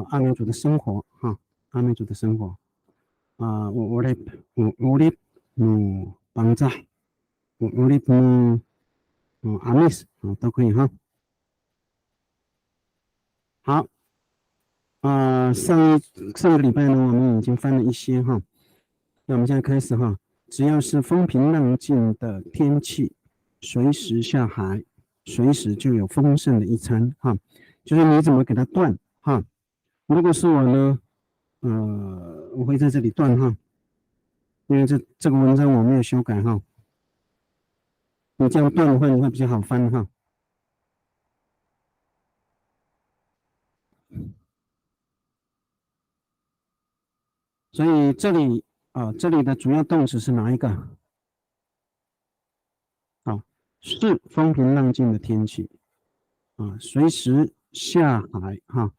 阿美族的生活哈，阿美族的生活우리 방자 우리阿美斯都可以哈。好，上个礼拜呢，我们已经翻了一些哈，那我们现在开始哈。只要是风平浪静的天气，随时下海，随时就有丰盛的一餐哈。就是你怎么给它断哈？如果是我呢，我会在这里断哈，因为这个文章我没有修改哈。你这样断的话，你会比较好翻哈。所以这里的主要动词是哪一个？是风平浪静的天气随时下海哈。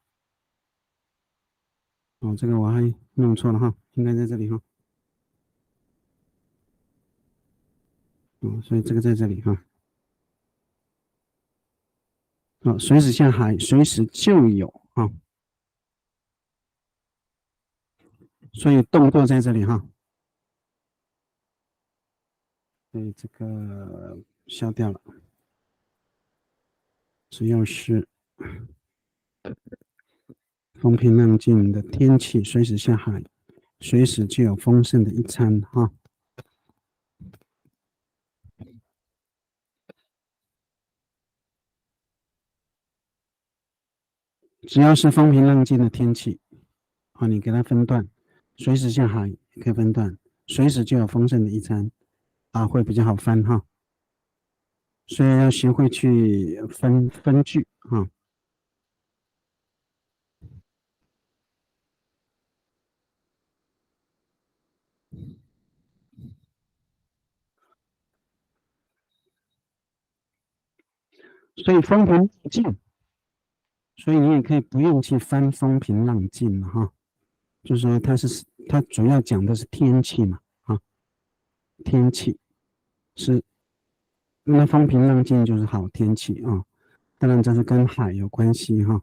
这个我还弄错了哈，应该在这里哈。所以这个在这里哈。随时下海，随时就有啊。所以动作在这里哈。所以这个消掉了。只要是风平浪静的天气，随时下海，随时就有丰盛的一餐哈。只要是风平浪静的天气你给它分段，随时下海也可以分段，随时就有丰盛的一餐会比较好翻哈。所以要学会去分句所以风平浪静，所以你也可以不用去翻风平浪静了哈。就是说它主要讲的是天气嘛天气是那风平浪静就是好天气当然这是跟海有关系哈。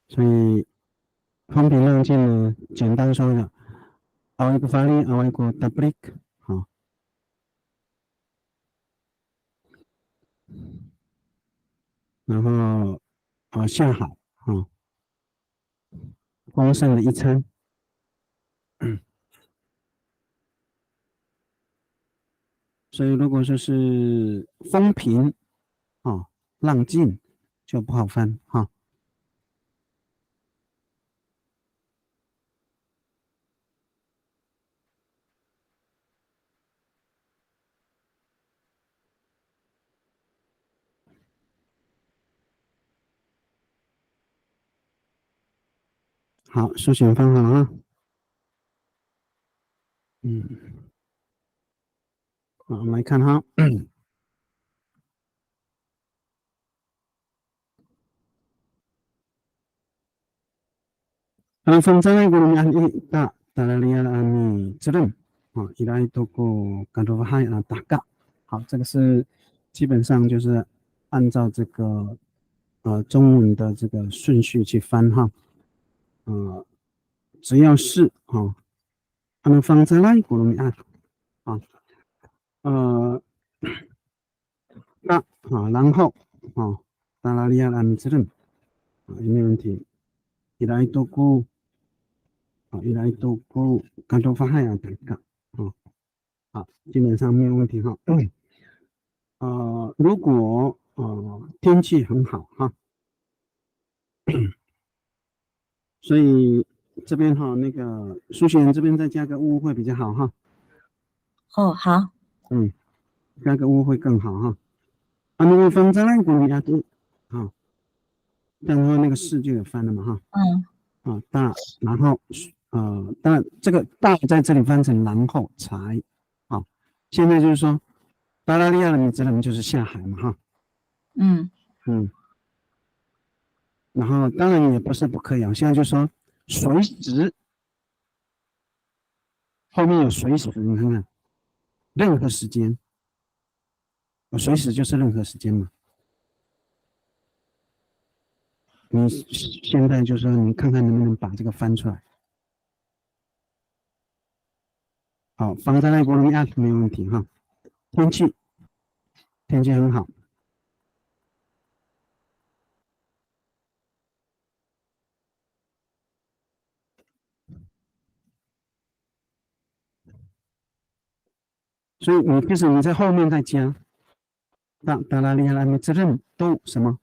所以风平浪静呢，简单说的awal ko fali awal ko tabrik然后下海丰盛的一餐所以如果说是风平浪静就不好翻哈。好，数选翻好了好，我们来看哈。Fanzana guru ahli ta talalia ani zrem ilai toko gadovahai taka。好，这个是基本上就是按照这个中文的这个顺序去翻哈。只要是Fanzana guru ahli然后talalia ani zrem有没有问题？ilai toko ilai toko gadovahai taka。好，基本上没有问题哈。如果天气很好哈，所以这边那个苏贤这边再加个乌会比较好哈。好。加个乌会更好哈。那个方在那个亚都这样的话那个事就有翻了嘛哈。大，然后当然这个大在这里翻成然后才现在就是说巴拉利亚的米兹人就是下海嘛哈。然后当然也不是不可以现在就说随时后面有随时，你看看任何时间，随时就是任何时间嘛。你现在就是说你看看能不能把这个翻出来。好，放在那个 app 没有问题哈。天气，天气很好。所以你就是你在后面再加达拉利亚拉米责任都什么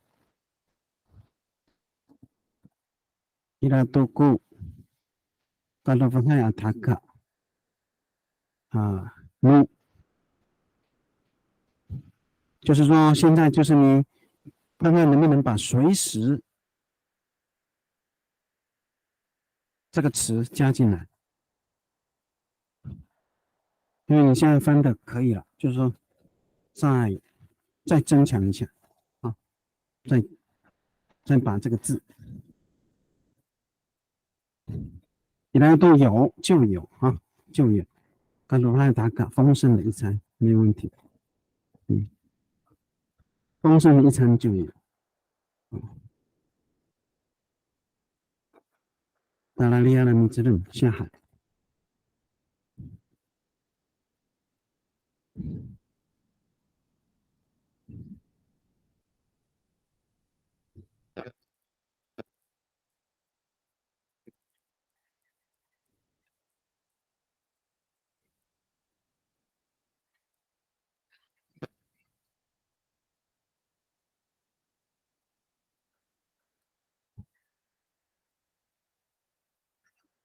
伊拉都够达罗芬海亚塔卡啊，你就是说现在就是你看看能不能把随时这个词加进来，因为你现在翻的可以了，就是说再增强一下啊，再把这个字伊拉都有就有啊就有，达罗芬海亚塔卡丰盛的一餐没有问题，丰盛的一餐就有。达拉利亚的米兹勒下海，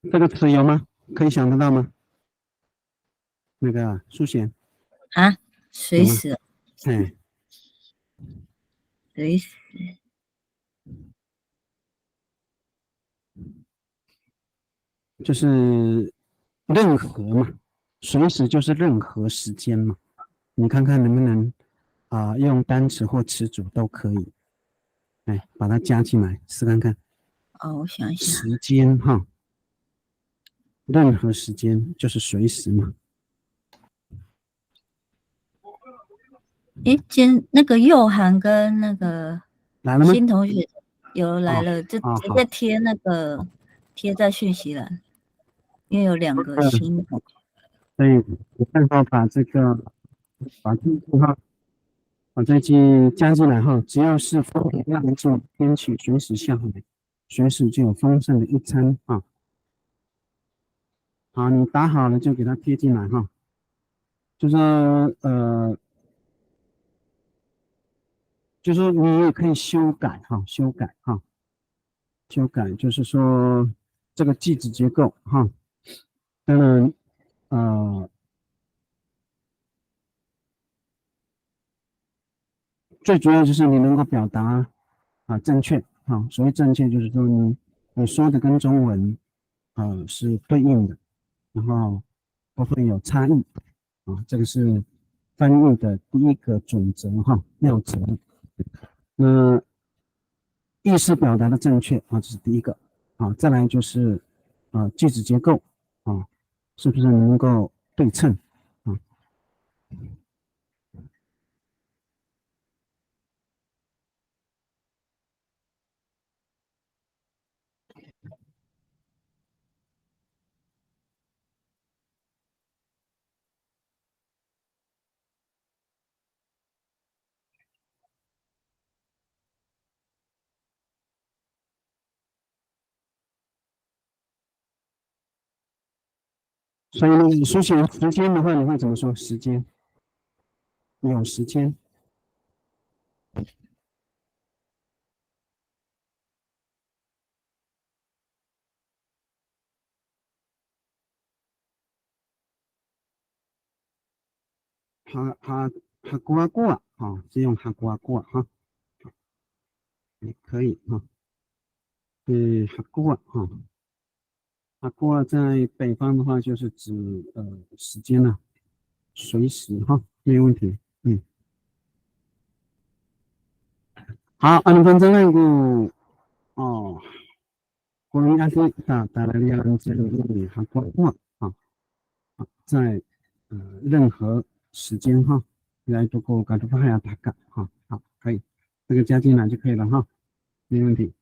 这个词有吗？可以想得到吗？那个苏贤啊，有吗？随时，哎，随时，就是任何嘛，随时就是任何时间嘛。你看看能不能用单词或词组都可以，哎，把它加进来试看看。哦，我想一下，时间哈，任何时间就是随时嘛。诶，那个佑涵跟那个来了吗？新同学有来哦了，就哦，直好，接贴在讯息栏，因为有2个新同学。所以我办法把这句话把这句加进来哈，只要是风平浪静天气，随时下海，随时就有丰盛的一餐啊。好，你打好了就给它贴进来哈。就说就说你也可以修改哈，修改哈，修改就是说这个句子结构哈。当然呃，最主要就是你能够表达正确啊。所谓正确就是说你说的跟中文是对应的，然后不会有差异啊。这个是翻译的第一个准则哈，要则。那意思表达的正确啊，这是第一个啊。再来就是句子结构啊，是不是能够对称啊？所以你书写时间的话，你会怎么说？时间有时间，哈瓜过啊，是用哈瓜过哈，也可以哈。哈过哈，哈过在北方的话就是指时间了，随时哈，没有问题。嗯，好，安分钟那个哦。国民阿公达来利亚人这个语哈过过啊，在任何时间哈，来读过嘎读法还要打卡哈，好，可以，这个加进来就可以了哈，没问题。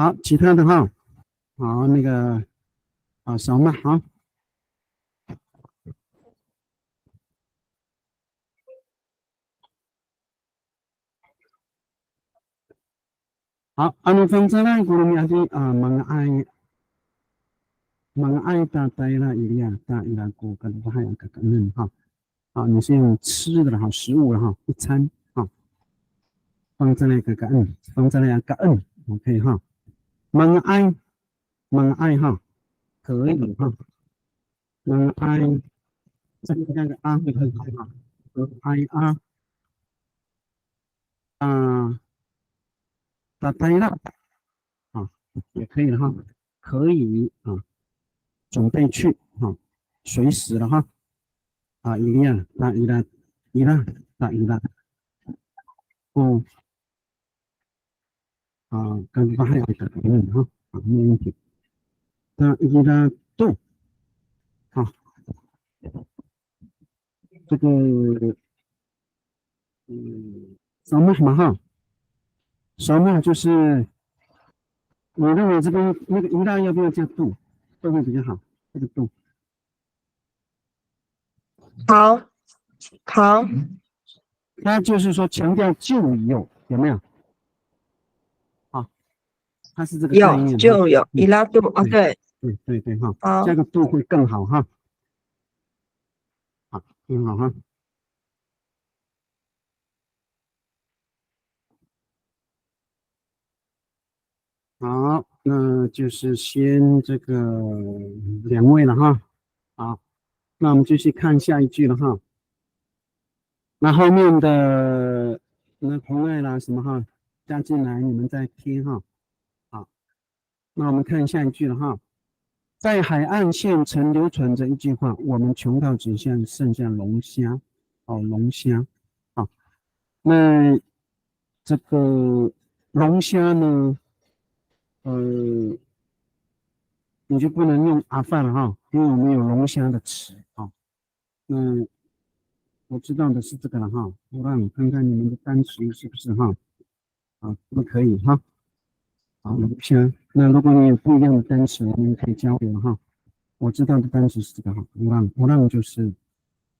好，其他的哈，好，那个扫码，好，好，anu方在那古里面的mga爱大呆啦，伊利亚大伊拉古跟还有个哈，你是用吃的哈，食物了哈，一餐啊，放在那个放在那个OK 哈，mga爱哈，可以哈，mga爱这个那个会很好哈，I 大呆啦啊，也可以了哈，可以准备去随时了哈，伊利亚大伊拉大伊拉，哦。跟巴还有一个哈没问题。那伊拉豆啊，这个扫码嘛哈，扫码就是我认为这边那个伊拉要不要加豆，豆会比较好。这个豆，好，好，它就是说强调就有没有？啊，它是这个概有念就有伊拉杜啊，对，对哈，好，加个度会更好哈，更好哈。好，那就是先这个两位了哈。好，那我们继续看下一句了哈。那后面的那同爱啦什么哈加进来，你们再贴哈。好，那我们看下一句了哈。在海岸线曾流传着一句话：我们穷到只剩下龙虾。龙虾。好，那这个龙虾呢？你就不能用阿饭了哈，因为我们有龙虾的词啊。那我知道的是这个了哈，我让你看看你们的单词是不是哈？不可以哈。好，龙虾。那如果你有不一样的单词，我们可以交流哈。我知道的单词是这个哈，我让就是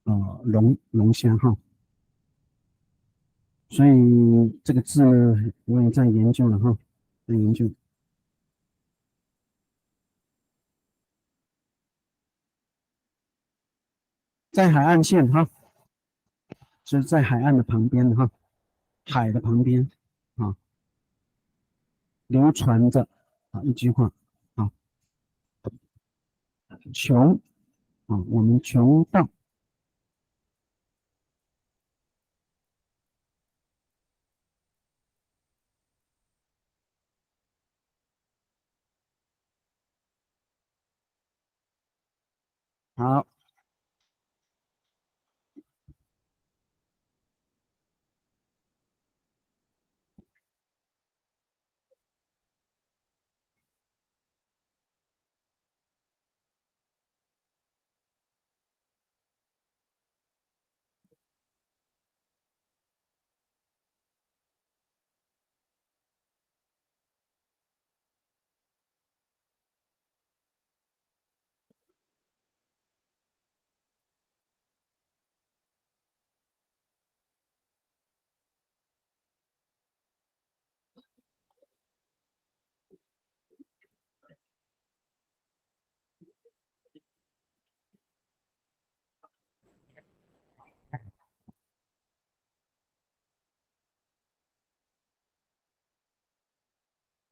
龙虾哈。所以这个字呢，我也在研究了哈，在研究。在海岸线哈，是在海岸的旁边哈，海的旁边啊，流传着一句话啊，穷我们穷到好。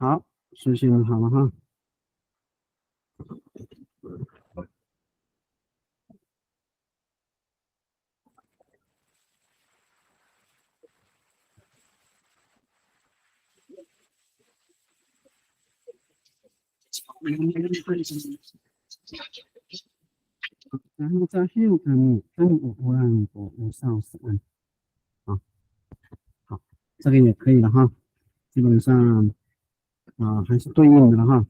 好，事情好了哈。然后在现场跟我让我上司啊，好，这个也可以了哈，基本上还是对应的了哈。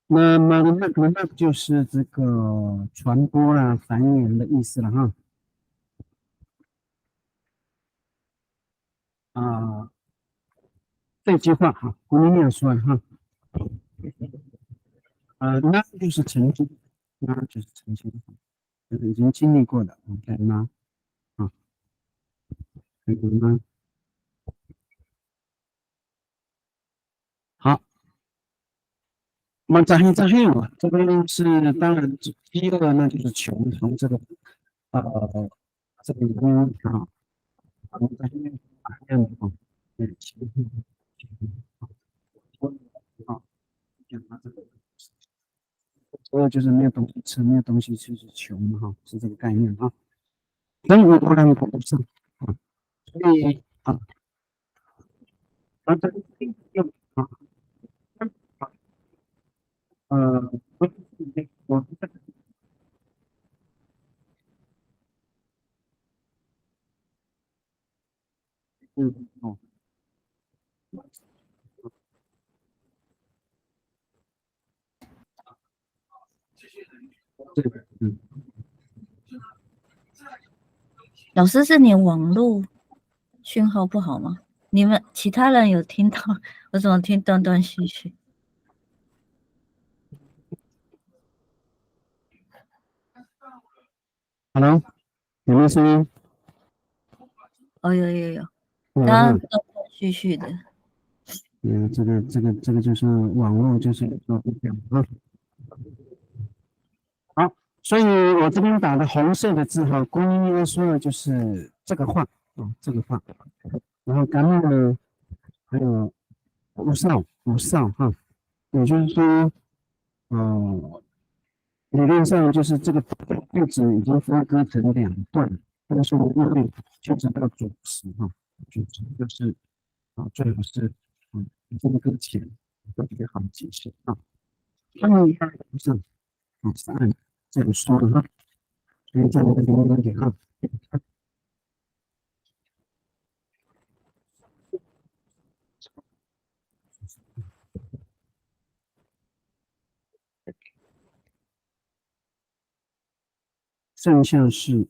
那么那就是这个传播啦、繁衍的意思了哈。这句话哈，我们念说哈，那就是曾经，那就是曾经，就是已经经历过的，OK 吗？啊，可以吗？好，那再黑嘛，这边是当然第一个呢就是穷，从这个呃这个啊，我们在这边这样子啊，穷啊，讲到这个。所以就是没有东西吃，没有东西吃是穷嘛哈，是这个概念啊。人无完人不上啊，所以啊，这个用啊，不是我这个哦，这个老师是你网络讯号不好吗？你们其他人有听到？我怎么听断断续续？，Hello，有没有声音？哦，有，嗯嗯刚刚断断续续的。这个就是网络，就是说这样啊。好，所以我这边打的红色的字哈，公应该说的就是这个话啊，这个话。然后感冒呢，还有无哨哈，也就是说，呃，理论上就是这个句子已经分割成两段，但是我因为牵扯到主词哈，主词就是最好是分割前会比较好解释啊。他们不是是按这样说的哈，所以这样的一个问题哈，剩下是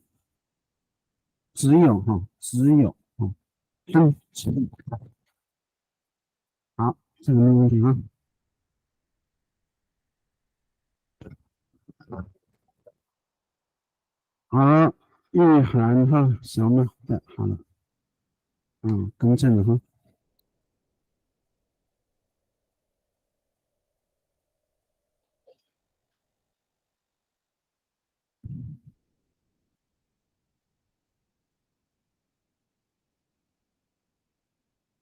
只有只有好，这个没问题啊。好，玉涵哈，行了，对，好了，更正了哈。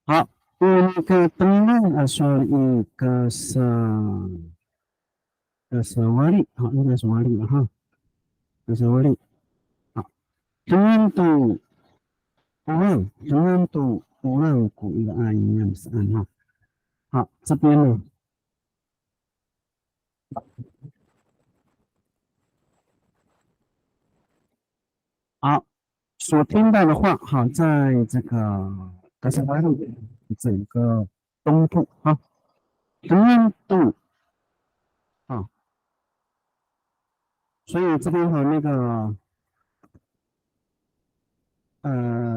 好，那个登录说一个是瓦力，好，应该是瓦力了哈，这是瓦力。好，中央度一个按一样是按哈。好，这边呢，好，所听到的话，好，在这个格斯瓦力整个东部啊，中央度啊，所以这边和那个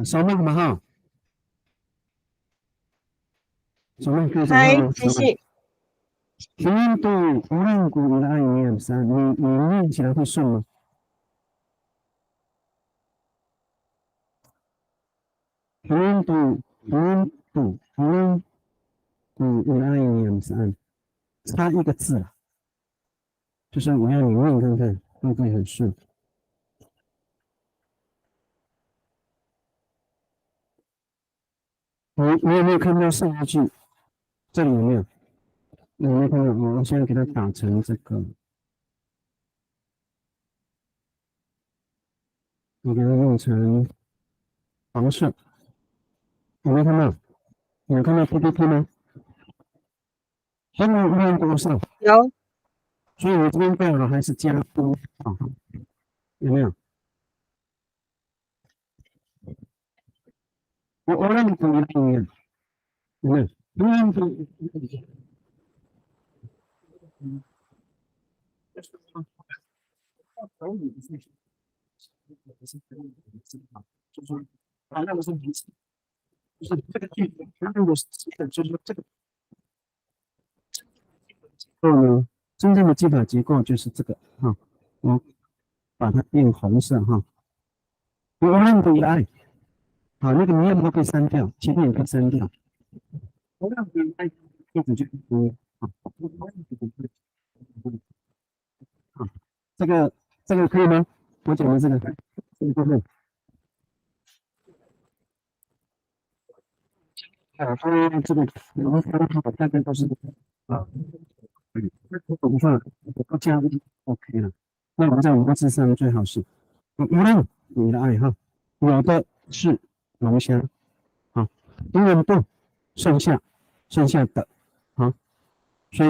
小麦嘛哈，小麦可以讲话嗨，吗？小麦。继续。平度无论谷的爱你也三，你念起来会顺吗？平度无论谷的爱你也三，差一个字了，就是我要你念看看会不会很顺。你有没有看到上一句？这里有没有？有没有看到？我现在给它打成这个，我给它弄成黄色，有没有看到？有看到 PPT 吗？他们念多少？有。所以我这边背了还是加多啊？有没有？我让你读一遍，有没有？念读。口语不是不是口语不是啊，就是说那个是名词，就是这个句子，它用的是基本，就是说这个结构呢，真正的记法结构就是这个哈，我把它变红色哈，我让回来，好，那个你有没有被删掉？前面也可以删掉，我让回来，句子就啊，好，这个可以吗？我讲的这个部分，它这个我们分好大概都是啊。我不放，我不加 OK 了。那我们在文字上最好是，无论你的爱好，有的是龙虾，啊，永远不剩下的，啊，所以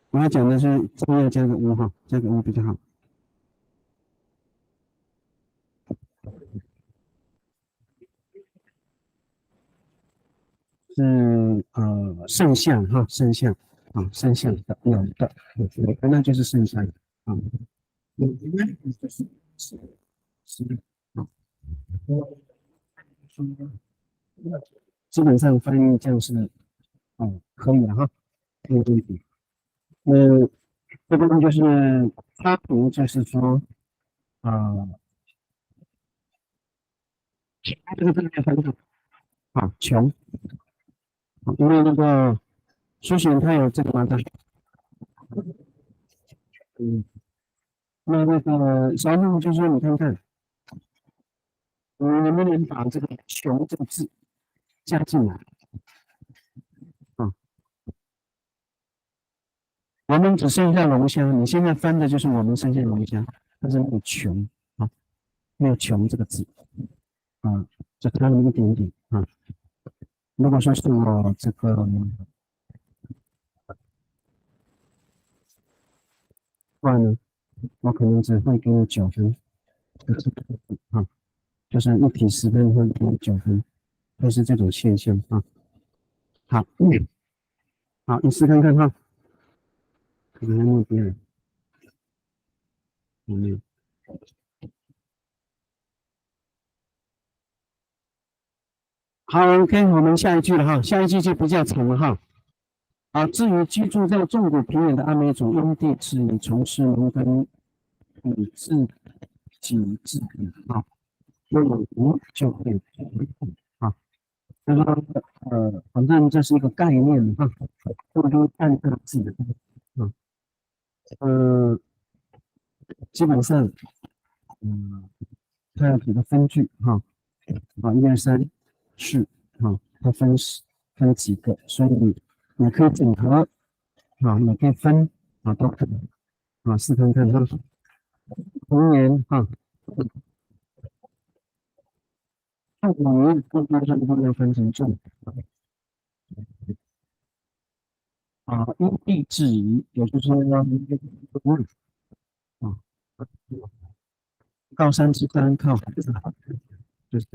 我要讲的是这边要加个乌哈，加个乌比较好。是剩下哈，剩下啊，剩下的有的，那就是剩下的啊，是啊。基本上翻译这样是可以的哈，没有问题。那这边就是插图，就是说这个要翻译穷，因为那个苏洵他有这个嘛的，嗯，那个小路就是说你看看，能不能把这个穷这个字加进来啊？我们只剩下龙虾，你现在翻的就是我们剩下龙虾，但是没有穷啊，没有穷这个字啊，就差那么一点点啊。如果说是我这个话呢，我可能只会给你9分，啊，就是一题10分会给你9分，都是这种现象啊。好，好，你试看看哈，可能目标有没有？好，OK，我们下一句了哈，下一句就比较长了哈。啊，至于居住在纵谷平原的阿美族，因地制宜从事农耕，以自给自足啊，那有福就会啊。就是说，反正这是一个概念哈，或者说看这个字啊，呃，基本上，嗯，它有几个分句哈，1、2、3、4，它分几个，所以你可以整合你可以分都可以试看看哈。童年种鱼要分成种因地制宜，也就是说啊，靠山吃山，靠海吃海，就是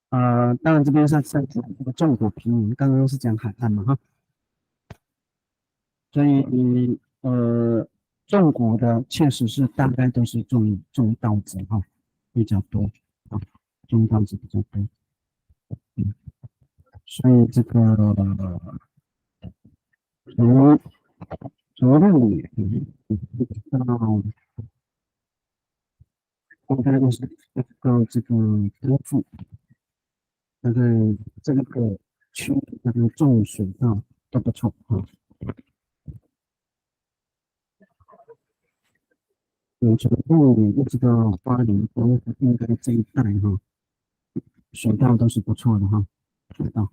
啊当然这边是在讲这个纵谷平原，刚刚是讲海岸嘛哈，所以纵谷的确实是大概都是种稻子哈比较多啊，种稻子比较多，所以这个从从里到应该就是到这个多富，大概这个区那个种水稻都不错啊。从凤里一直到花莲，应该这一带水稻都是不错的哈，水稻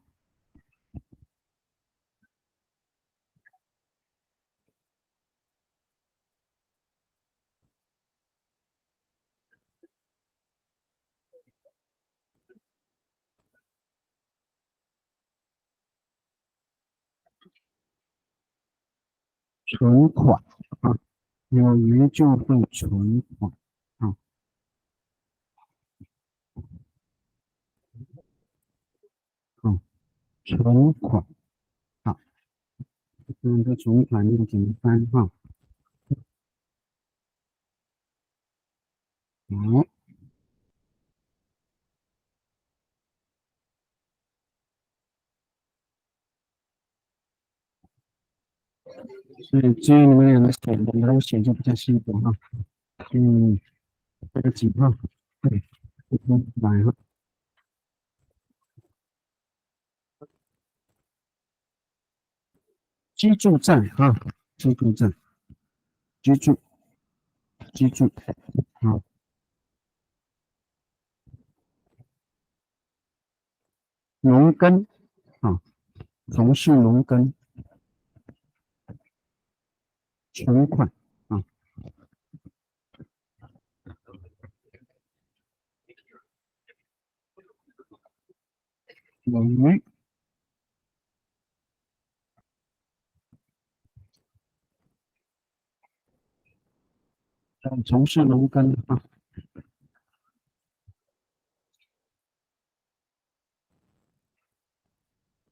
存款啊，有余就会存款啊，嗯，存款好，这个存款要怎么翻好，好，所以至于你们俩的写，你们写就比较辛苦哈。这个几号？对，来哈。居住在哈，居住在，居住，居住，好，农耕啊，从事农耕，存款啊，有余，从事农耕啊，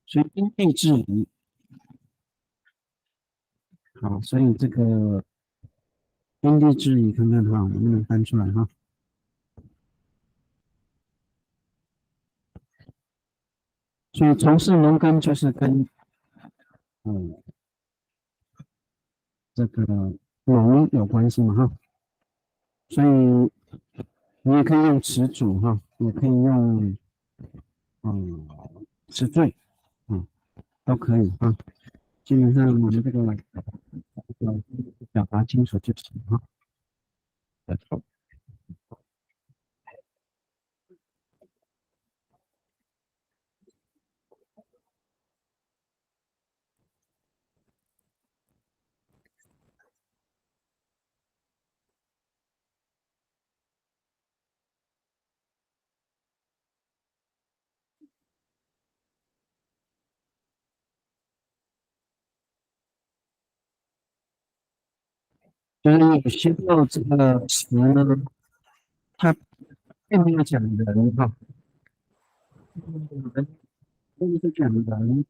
所以因地制宜，好，所以这个因地制宜，看看哈，能不能翻出来哈？所以从事农耕就是跟这个农有关系嘛哈，所以你也可以用词组哈，也可以用词缀，都可以啊。基本上我们这个表达清楚就行哈。就是有些时候这个词呢，它并没有讲人哈，人并不是讲人、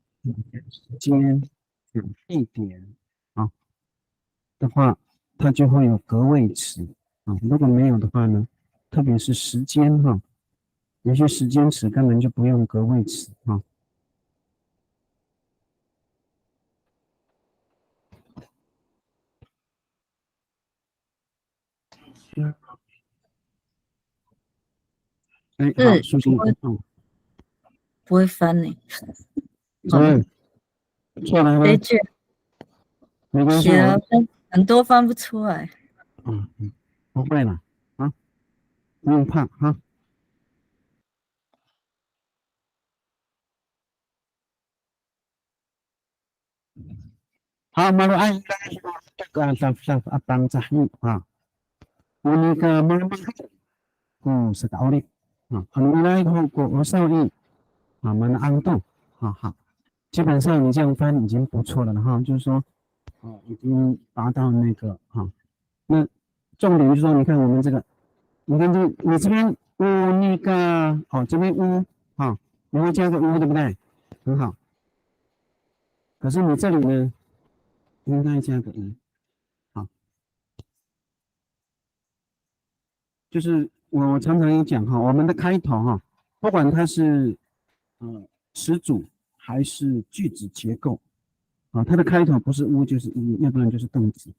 时间、地点啊的话，它就会有格位词啊。如果没有的话呢，特别是时间哈，有些时间词根本就不用格位词啊。哎，好，苏醒，不会翻呢。对，错了吗？这一句没关系，写了很多翻不出来。不会了啊，不用怕哈。好，malu ay sa abang sahni ha. Unika mama ko sa kaulit. Ang nilai ko usawi mana ang to 好，基本上你这样翻已经不错了哈，就是说已经达到那个那重点就是说，你看我们这个，你看你这边那个这边你会加个对不对？很好。可是你这里呢，应该加个好，就是我常常有讲哈，我们的开头哈，不管它是词组还是句子结构它的开头不是就是要不然就是动词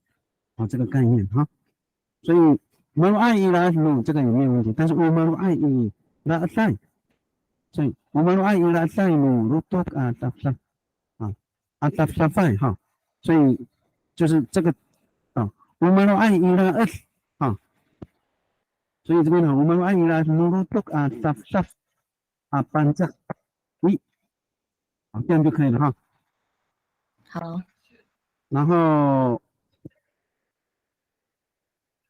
这个概念哈。所以 malu ai ila lu 这个有没有问题？但是我 malu ai ila sai， 所以我 malu ai ila sai lu rutuk atap atap safai 哈，所以就是这个我 malu ai ila s 所以这边呢，我们按ila rutuk atap saf panjang 这样就可以了哈。好，然后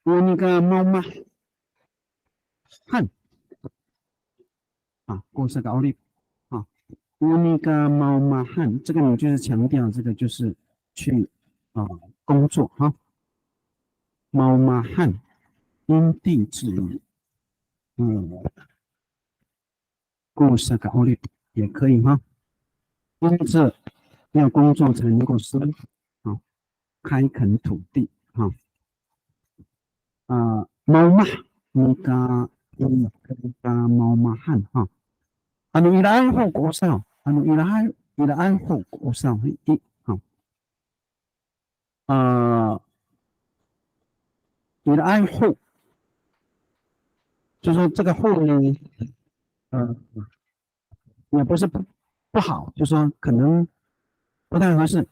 我那个猫妈汉故事高丽我那个猫妈汉，这个你就是强调这个就是去工作哈。猫妈汉因地制宜，故事高丽也可以哈。因此要工作才能够生开垦土地猫妈那个猫妈汉ilan ho ko sao? Ilan ho ko sao? 你的爱护，就说这个护呢，也不是不好，就说可能不太合适。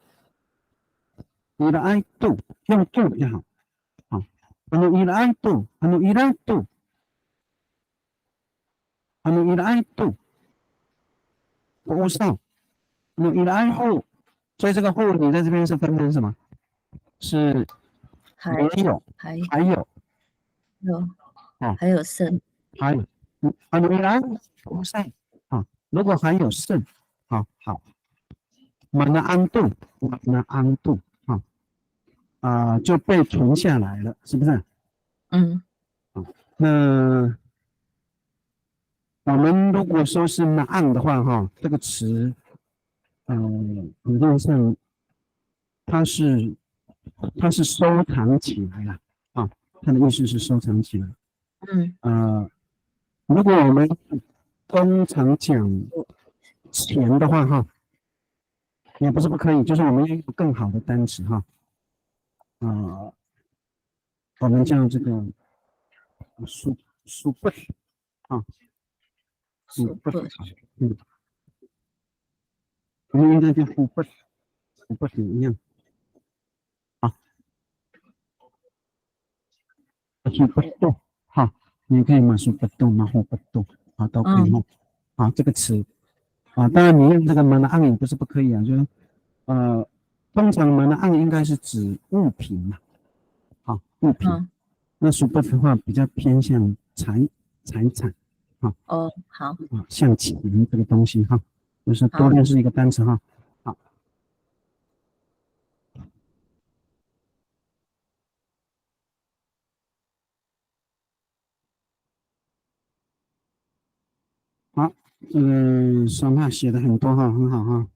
你的爱度用度比较好。Ano ila itu? Ano ila itu? Ano ila itu? 不知道。ano ila itu？所以这个后你在这边是分成什么？是还也有，还还有，有哦，还有剩，还有，ano ila？不是啊，如果还有剩，好，mana antu， mana antu， 就被存下来了，是不是？那我们如果说是那案的话，这个词，理论上它是收藏起来了啊，它的意思是收藏起来。如果我们通常讲钱的话也不是不可以，就是我们要有更好的单词我们叫这个数不数不，我们应该叫数不一样数不动你可以嘛数不动嘛或不动都可以用这个词当然你用这个mana ang也不是不可以就是通常mana ang应该是指物品嘛物品那数不的话比较偏向财产好，像钱这个东西就是多认识一个单词好，这个双帕写的很多很好好，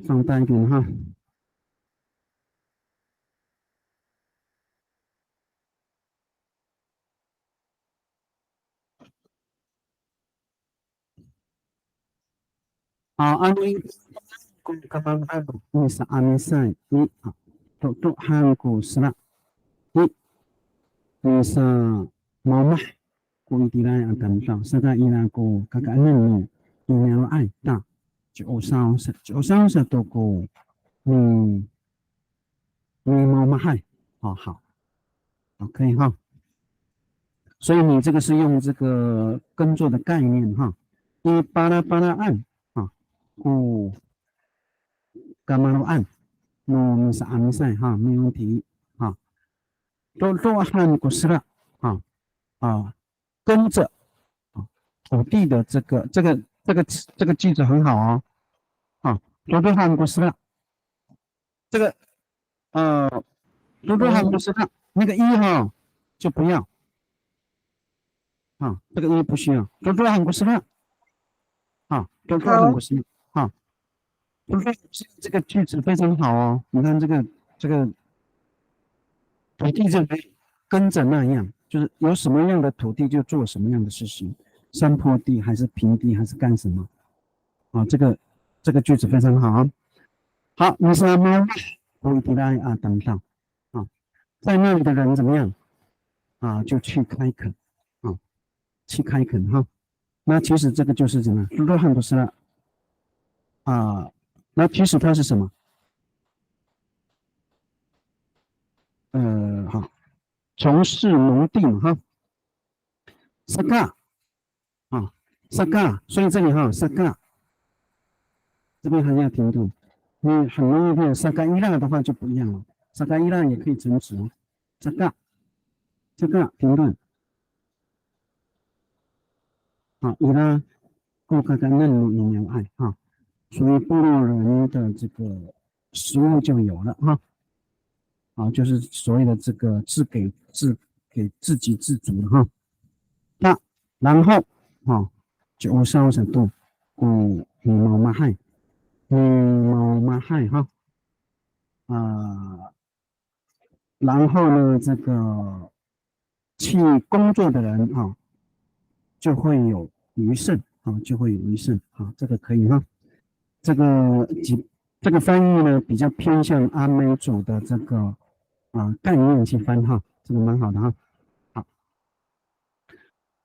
放大一点ano kung kamanghago ni sa amisay ni tutuhan sila ni sa mamah kung itilay ang tanong sa ina ko kakaanan mo inyo ay sa to ko你mamah ay 好 OK 所以你这个是用这个耕作的概念你巴拉按干嘛按no sa amisay 没问题tutuhan ko sila 跟着土地的这个句子很好tutuhan ko sila 这个tutuhan ko sila 那个就不要这个不需要tutuhan ko sila tutuhan ko sila这个句子非常好你看这个土地就跟着那样，就是有什么样的土地就做什么样的事情，山坡地还是平地还是干什么这个句子非常好好，你说猫不一定等到在那里的人怎么样就去开垦去开垦那其实这个就是什么？罗汉不是了那其实它是什么？从事农地嘛Saka 所以这里Saka 这边还要停顿，你很容易变Saka伊拉的话就不一样了，Saka伊拉也可以成词Saka 停顿伊拉顾客的嫩乳营养爱所以部落人的这个食物就有了就是所谓的这个给自给自足了那然后9°度你毛嘛害啊、然后呢，这个去工作的人啊，就会有余剩啊，就会有余剩啊，这个可以哈。这个这个翻译呢，比较偏向阿美族的这个概念去翻哈，这个蛮好的哈。好，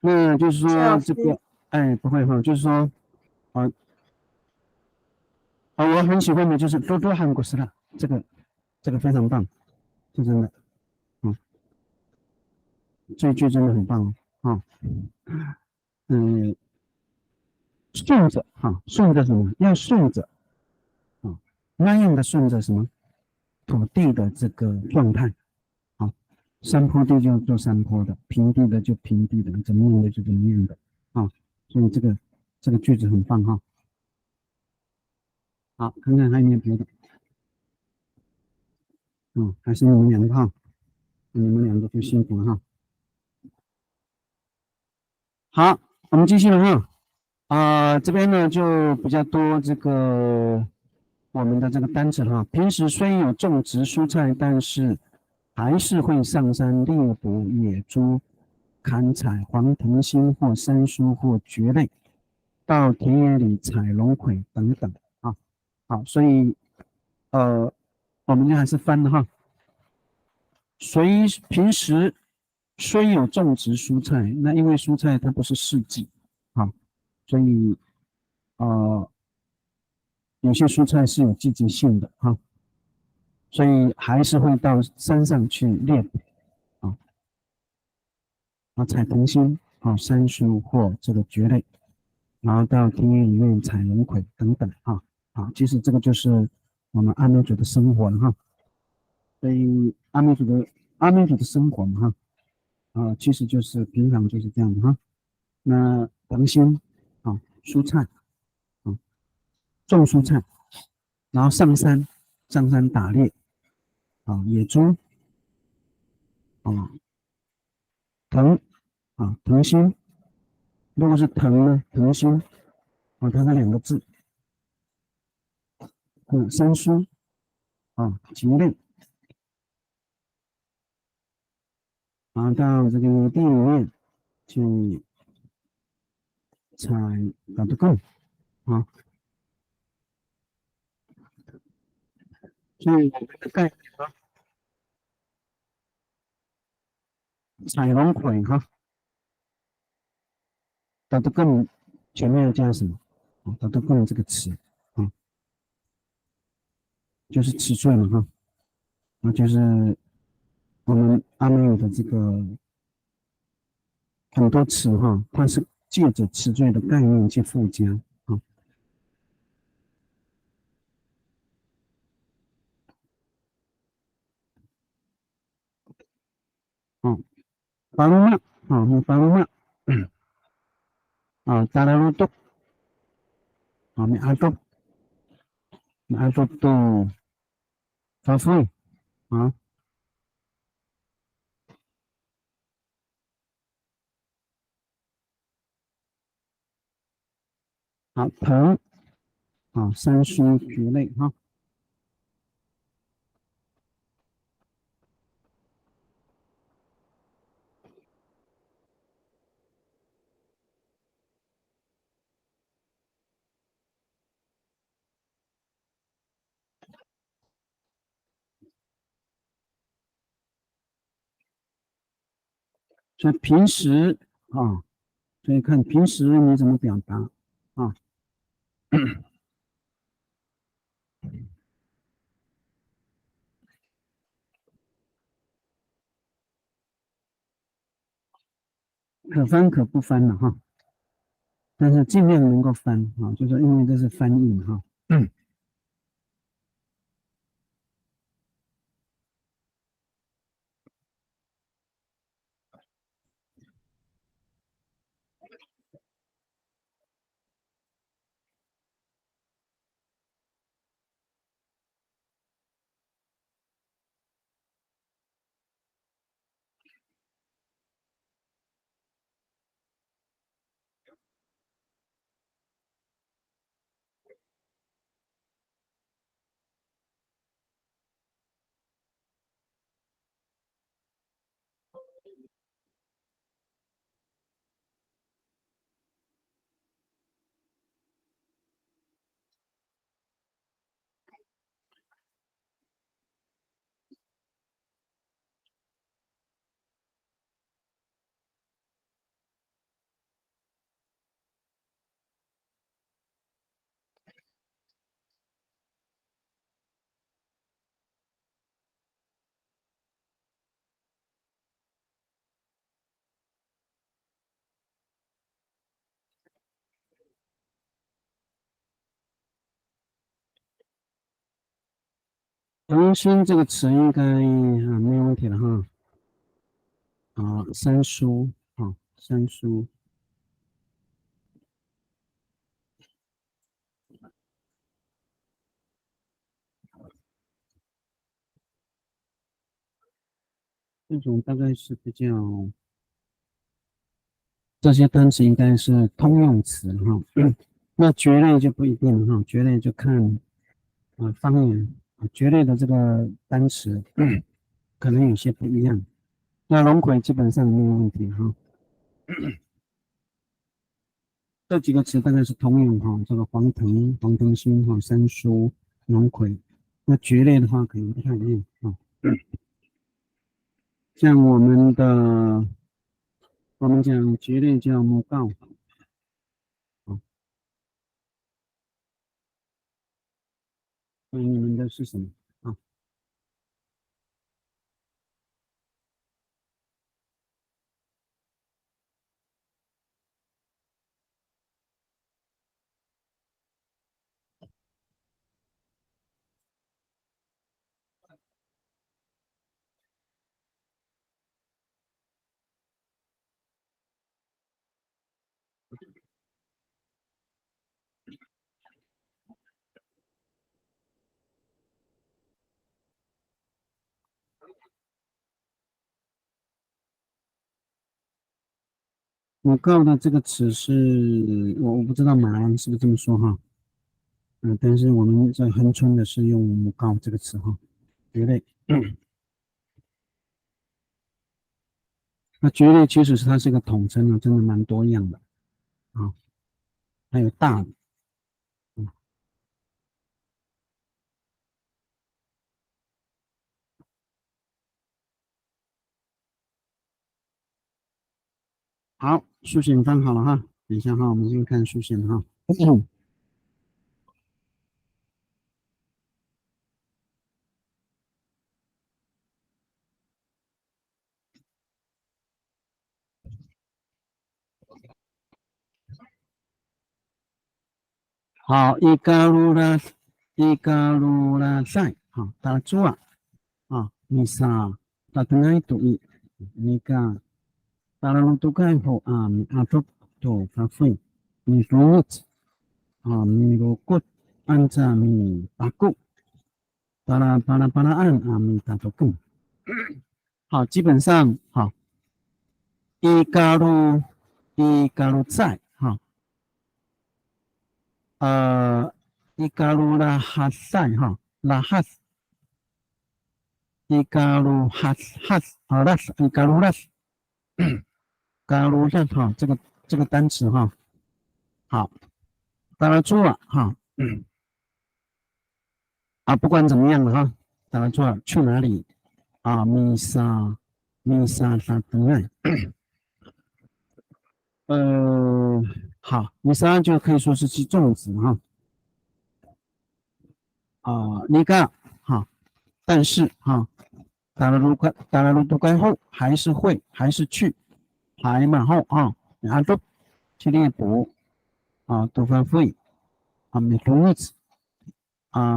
那就是谢老师，说这个，哎，不会哈，就是说，啊我很喜欢的就是多多韩国式的这个非常棒，是真的，嗯，这一句真的很棒哦，嗯，顺着哈，顺着什么？要顺着啊，那样的顺着什么土地的这个状态啊，山坡地就做山坡的，平地的就平地的，怎么样的就怎么样的啊，所以这个句子很棒哈。好，看看还有没有别的？还是你们两个哈，你们两个就辛苦了哈。好，我们继续了哈。这边呢就比较多这个我们的这个单词哈。平时虽有种植蔬菜，但是还是会上山猎捕野猪、砍采黄藤心或山苏或蕨类，到田野里采龙葵等等啊。好，所以我们就还是翻的哈。平时虽有种植蔬菜，那因为蔬菜它不是四季啊，所以呃有些蔬菜是有季节性的哈，所以还是会到山上去猎捕啊采藤心山苏或这个蕨类，然后到田野里面采龙葵等等其实这个就是我们阿美族的生活了哈，所以阿美族的生活嘛哈其实就是平常就是这样的哈。那藤心蔬菜啊，种蔬菜，然后上山打猎野猪啊，藤藤心，如果是藤呢，藤心它是两个字，山苏菊类到这个地里面去采搞得更啊，所以我们的概念采龙葵搞得更前面要加什么搞得更这个词啊，就是尺寸了哈就是我们阿美语的这个很多词它是借着词缀的概念去附加啊。哦，巴鲁纳巴鲁纳达拉鲁多米阿多都发挥啊，藤山苏蕨类所以平时所以看平时你怎么表达啊，可翻可不翻的哈，但是尽量能够翻就是因为这是翻译嘛恒星这个词应该没有问题了哈。三叔三叔。这种大概是比较，这些单词应该是通用词哈。那蕨类就不一定哈，蕨类就看方言蕨类的这个单词可能有些不一样。那龙葵基本上没有问题哈。这几个词大概是通用哈，这个黄藤心三叔、龙葵。那蕨类的话可能不太一样啊。像我们讲蕨类叫木告那你们的是什么啊？木告的这个词是我不知道马来是不是这么说哈。但是我们在恒春的是用木告这个词哈，蕨类。那蕨类其实它是一个统称啊，真的蛮多样的啊，还有大的。好，书写翻好了哈，等一下哈，我们先看书写哈。好，伊塞，好，打住你啥，打的那一读一，你个，打了路都盖后都发挥，你如你如果按照你把够，巴拉按你打到够。好，基本上好，伊加入在伊加入拉哈塞拉哈斯，伊加入哈斯拉斯，伊加入拉斯，加入拉斯这个单词好，打了住了不管怎么样了打了住了，去哪里米莎萨德奈。好，米莎就可以说是其重词那个但是打了路都该后还是会还是去还蛮后然后去猎捕都发挥没同意思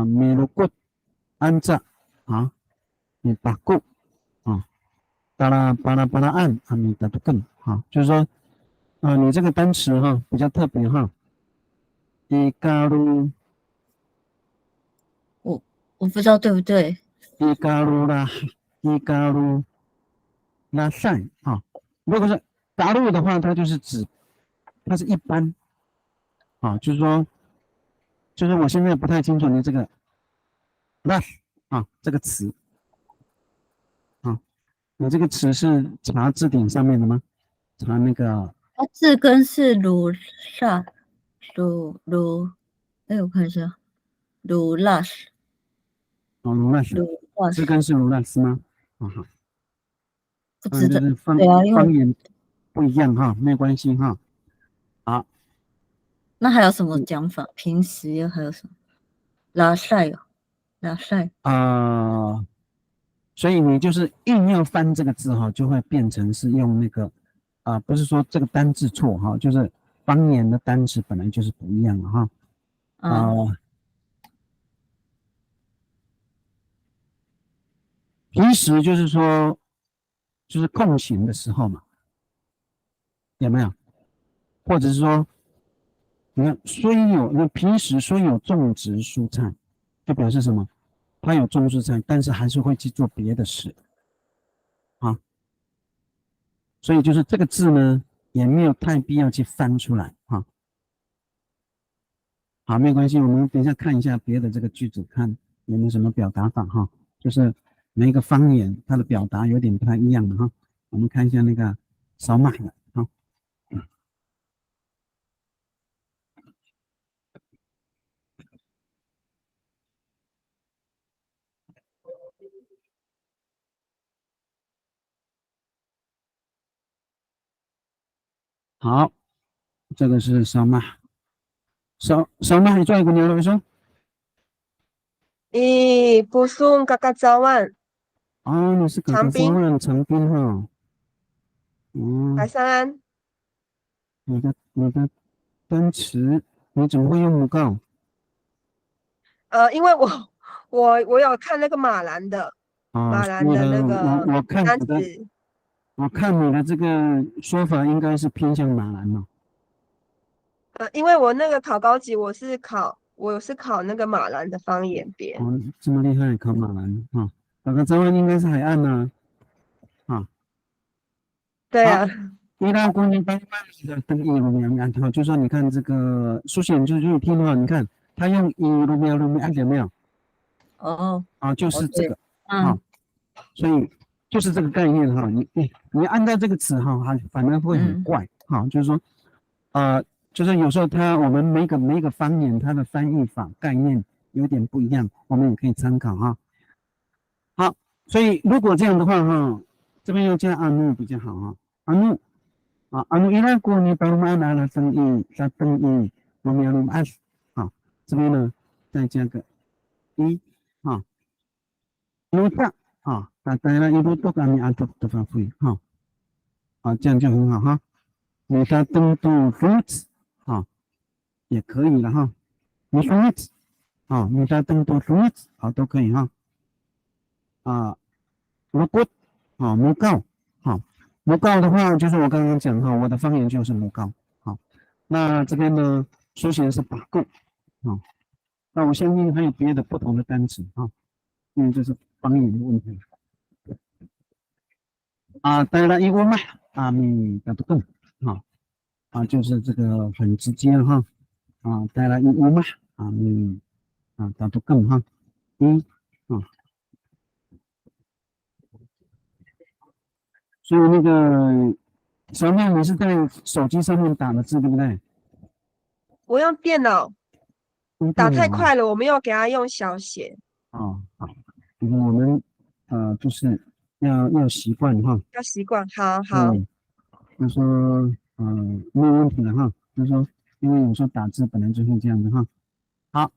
没如果按照你把够巴拉按你打得更就是说你这个单词比较特别伊加入我不知道对不对。伊加入拉塞如果是大陆的话，它就是指它是一般就是说我现在不太清楚你这个 rush 这个词你这个词是查字典上面的吗？查那个它字根是鲁萨我看一下鲁拉斯卢拉斯，字根是卢拉斯吗？好，不知道就是方言不一样没有关系好，那还有什么讲法？平时又还有什么？拉塞所以你就是硬要翻这个字就会变成是用那个不是说这个单字错就是方言的单词本来就是不一样的平时就是说，就是空闲的时候嘛，有没有？或者是说，你看那平时虽有种植蔬菜，就表示什么？他有种蔬菜，但是还是会去做别的事啊。所以就是这个字呢，也没有太必要去翻出来啊。好，没有关系，我们等一下看一下别的这个句子，看有没有什么表达法哈。就是每一个方言它的表达有点不太一样的哈。我们看一下那个扫码的哈。好，这个是扫码，扫码，你做一个牛肉说。不送嘎嘎早晚，哦，你是哥哥长滨，中文长滨哈。嗯，白山。你的单词你怎么会用母告？因为我有看那个啊？马兰的那个我看单你的，词。这个说法应该是偏向马兰嘛。因为我那个考高级，我是考那个马兰的方言编。哦，这么厉害，考马兰啊？哥哥中文应该是海岸呢啊。好，对啊。伊拉国尼邦曼里的登记鲁米安哈，就说你看这个书写就是听的话，你看他用伊鲁米安有没有哦啊？就哦对，是这个啊。所以就是这个概念哈。你按照这个词哈，它反而会很怪哈。就是说，呃，就是有时候我们每个方言它的翻译法概念有点不一样，我们也可以参考哈。好，所以如果这样的话哈，这边要加阿努比较好哈。阿努阿努伊拉国尼邦曼阿拉登译加登译我们要用按好，这边呢再加个一啊，努萨啊，大概了一路都给你按都发挥哈。这样就很好哈。你的登录 fruits 也可以了哈。你 fruits 你的登录 fruits 都可以哈。如果母告母告的话就是我刚刚讲哈，我的方言就是母告那这边呢书写的是把够那我相信还有别的不同的单词因为这是方言的问题当然一个嘛你的不动就是这个很直接哈带来一物嘛你打不更哈啊，所以那个小妹你是在手机上面打的字对不对？我用电脑打用电脑太快了，我没有给他用小写。好，我们就是要习惯哈。要习惯。好好。对，就说没有问题的哈。就是说，因为有时候打字本来就会这样的哈。好，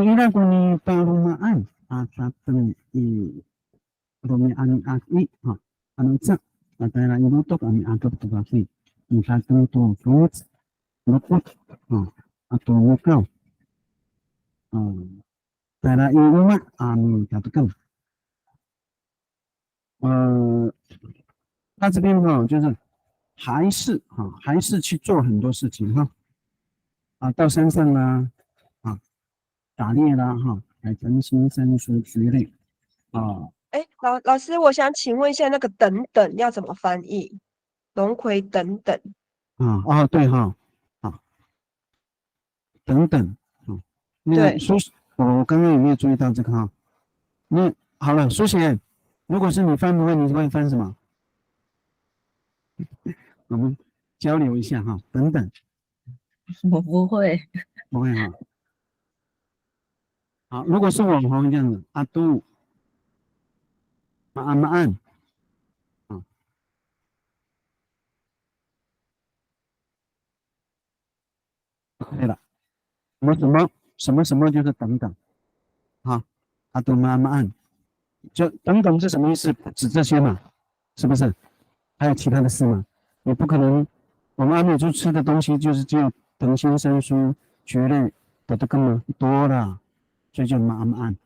伊拉国尼巴鲁马安他等Romi ani aki anong Atara ilutok ami atop tukaki Isatong to fruits lupot ato mukaw Tara iuma ami katukan 他这边就是还是去做很多事情到山上啦打猎啦采成新生熟菊类老师，我想请问一下，那个等等要怎么翻译？龙葵等等。对等等那个对。书我刚刚有没有注意到这个那好了，书写，如果是你翻的话，你会翻什么？我们交流一下等等，我不会。不会好，如果是网红这样子，阿杜，阿安对了，什么就是等等阿杜阿安，就等等是什么意思？指这些嘛，是不是？还有其他的事吗？你不可能，我们阿美族吃的东西就是只有藤心生疏、蕨类的这个嘛多了，所以就阿安。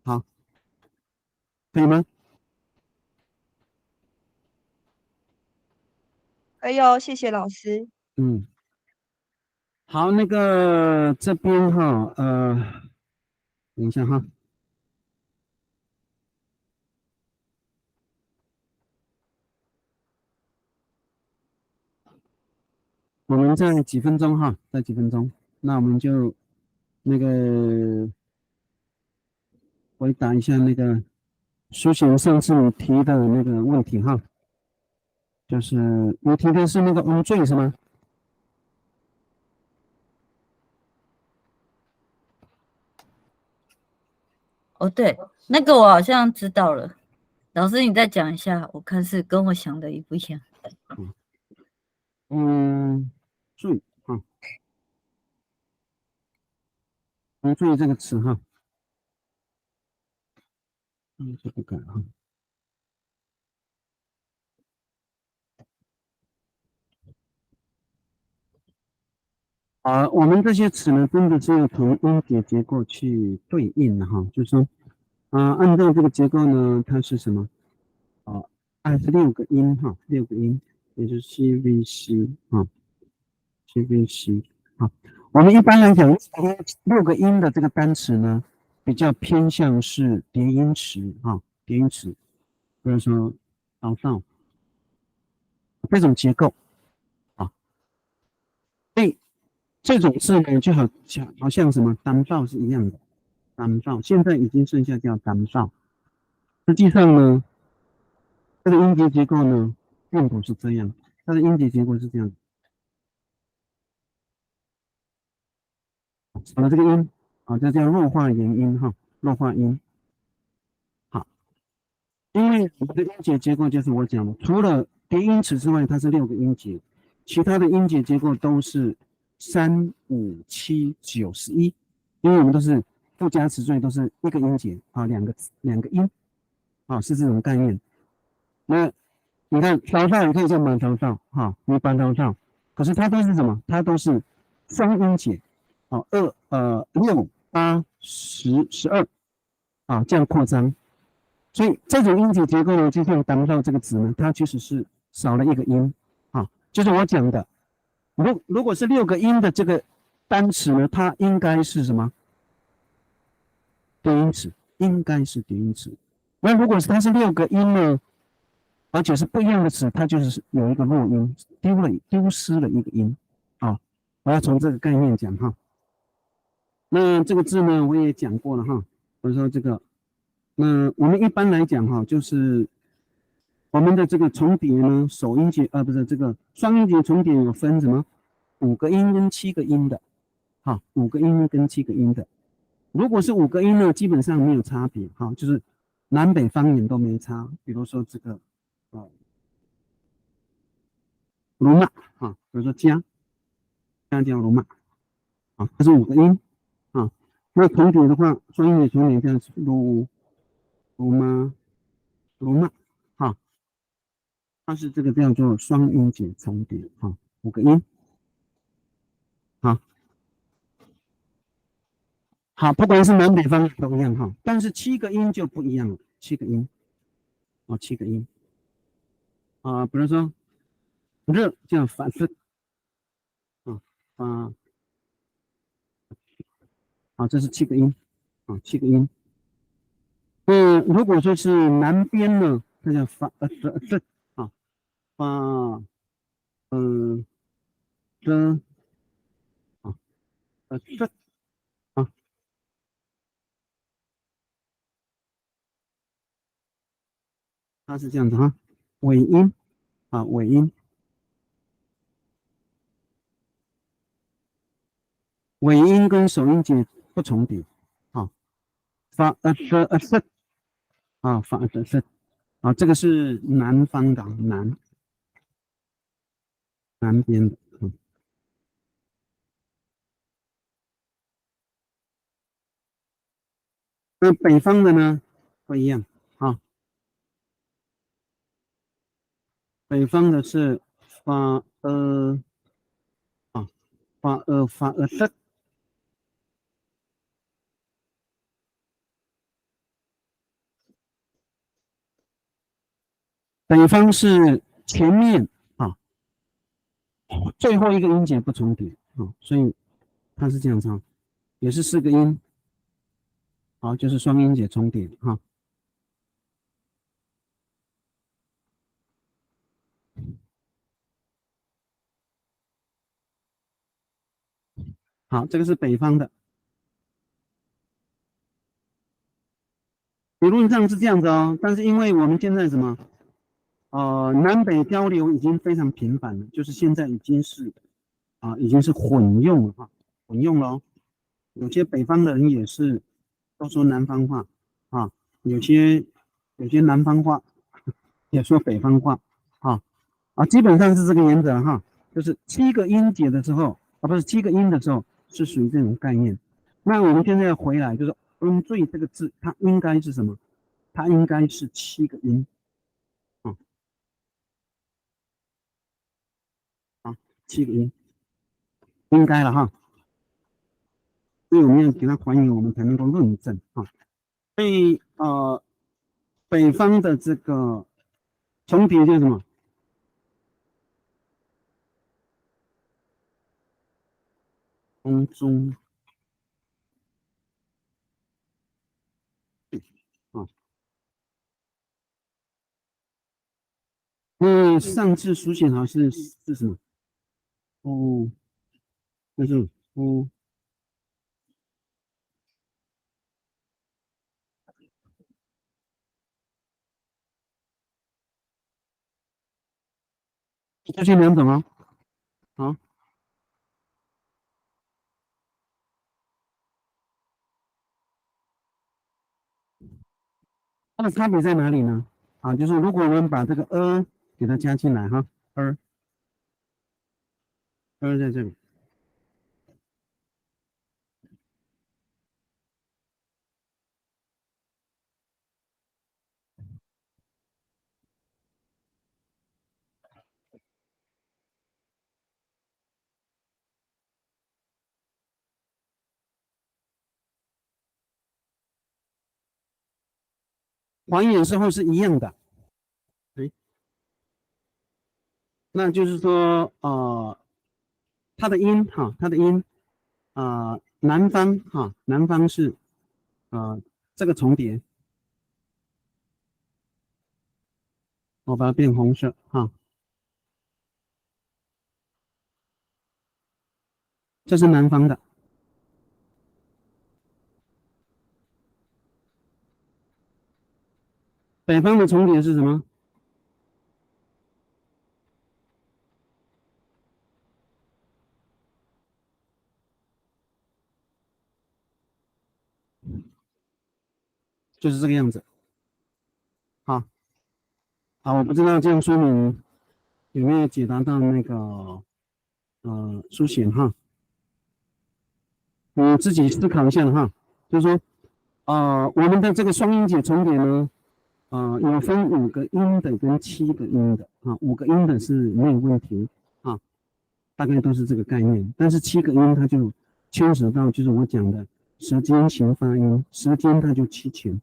好，可以吗？哎呦，谢谢老师。嗯，好，那个这边哈，等一下哈，我们在几分钟哈，在几分钟，那我们就那个回答一下那个苏醒上次你提的那个问题哈，就是你提的是那个翁罪是吗？哦，对，那个我好像知道了。老师，你再讲一下，我看是跟我想的一不一样。罪啊，翁罪这个词哈，这不改哈。我们这些词呢，真的是要从音节结构去对应的哈，就是说，按照这个结构呢，它是什么？啊，它是六个音哈，六个音，也就是 C V C 啊，C V C 啊。我们一般来讲，六个音的这个单词呢，比较偏向是叠音词啊，叠音词，比如说早上这种结构啊。所以这种字呢，就好像什么单报是一样的，单报现在已经剩下叫单报。实际上呢，这个音节结构呢，并不是这样，它的音节结构是这样的。少了这个音，这叫弱化元音哈，弱化音。好，因为我们的音节结构就是我讲的，除了叠音词之外，它是六个音节，其他的音节结构都是3、5、7、9、11，因为我们都是附加词缀，都是一个音节啊，两个音啊，是这种概念。那你看早上也可以叫满头上哈，你班头上，可是它都是什么？它都是双音节，6、8、10、12这样扩张。所以这种音节结构呢，就像达不到这个词呢，它其实是少了一个音就是我讲的，如果是六个音的这个单词呢，它应该是什么？叠音词，应该是叠音词。那如果是它是六个音呢，而且是不一样的词，它就是有一个弱音，丢失了一个音我要从这个概念讲哈。那这个字呢，我也讲过了哈。我说这个，那我们一般来讲哈，就是我们的这个重叠呢，首音节不是这个双音节重叠有分什么5个音跟7个音的，5个音跟7个音的。如果是5个音呢，基本上没有差别就是南北方言都没差。比如说这个罗马比如说家叫罗马这是5个音那重叠的话，双音节重叠这样子，鲁妈罗马它是这个叫做双音节重叠5个音好，好，不管是南北方都一样但是7个音就不一样了，7个音比如说热叫反射啊这是7个音7个音。如果说是南边呢，它叫发这发这这它是这样子尾音尾音。尾音跟首音节不重叠发是发是这个是南方的南边的那北方的呢不一样北方的是发发是北方是前面啊，最后一个音节不重叠啊，所以它是这样唱，也是四个音，好，就是双音节重叠哈。好，这个是北方的，理论上是这样子哦，但是因为我们现在什么，南北交流已经非常频繁了，就是现在已经是混用了哈，混用了哦。有些北方的人也是都说南方话啊，有些南方话也说北方话啊基本上是这个原则哈，就是七个音节的时候不是七个音的时候是属于这种概念。那我们现在回来就是最这个字，它应该是什么？它应该是七个音啊七个音应该了哈，所以我们要给它还原，我们才能够论证啊。所以北方的这个重叠叫什么？空中啊。那上次书写好是什么？哦，就是哦，就这两种哦。好，它的差别在哪里呢？就是如果我们把这个给它加进来哈，在这里，还原之后是一样的。对，那就是说它的音南方是这个重叠，我把它变红色这是南方的。北方的重叠是什么？就是这个样子。好，我不知道这样说明有没有解答到那个书写哈？你自己思考一下的哈。就是说，我们的这个双音节重叠呢，有分5个音的跟7个音的5个音的是没有问题啊，大概都是这个概念。但是7个音它就牵扯到就是我讲的舌尖型发音，舌尖它就七前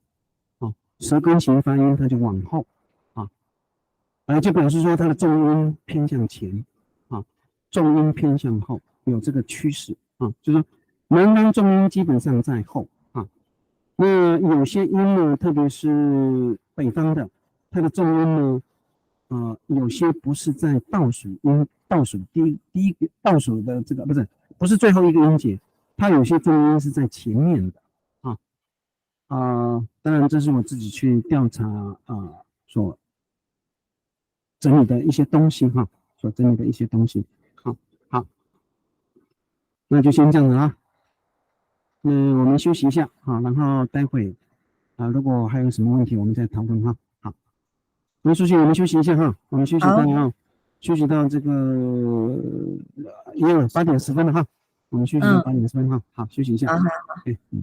舌根型发音它就往后啊，就表示说它的重音偏向前重音偏向后，有这个趋势就是说南方重音基本上在后那有些音呢，特别是北方的，它的重音呢，有些不是在倒数第一个倒数的这个不是最后一个音节，它有些重音是在前面的啊当然这是我自己去调查所整理的一些东西所整理的一些东西。好，那就先这样子我们休息一下然后待会如果还有什么问题，我们再讨论好，那苏欣，我们休息一下我们好，休息到这个8点10分了我们休息到8点10分好，休息一下。好。嗯。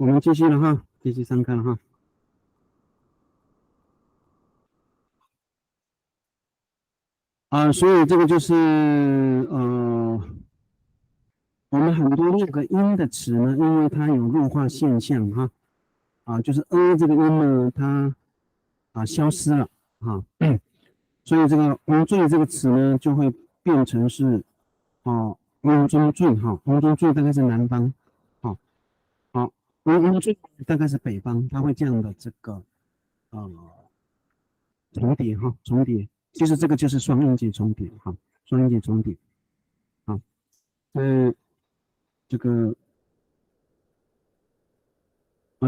我们继续了哈，继续上课了哈。所以这个就是我们很多六个音的词呢，因为它有弱化现象哈，就是这个音呢，它消失了哈，所以这个翁最这个词呢，就会变成是翁中最哈，翁中最大概是南方，翁最大概是北方，它会这样的这个重叠哈，重叠，其实这个就是双音节重叠哈，双音节重叠啊，这个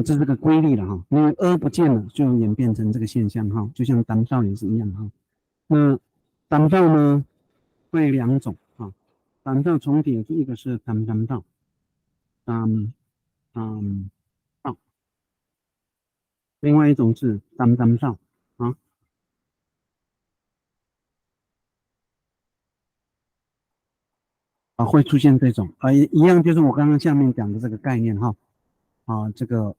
这是个规律了哈，因为不见了，就演变成这个现象哈，就像单调也是一样哈。那单调呢会两种单调重叠，一个是单调，道，另外一种是单调会出现这种一样，就是我刚刚下面讲的这个概念哈这个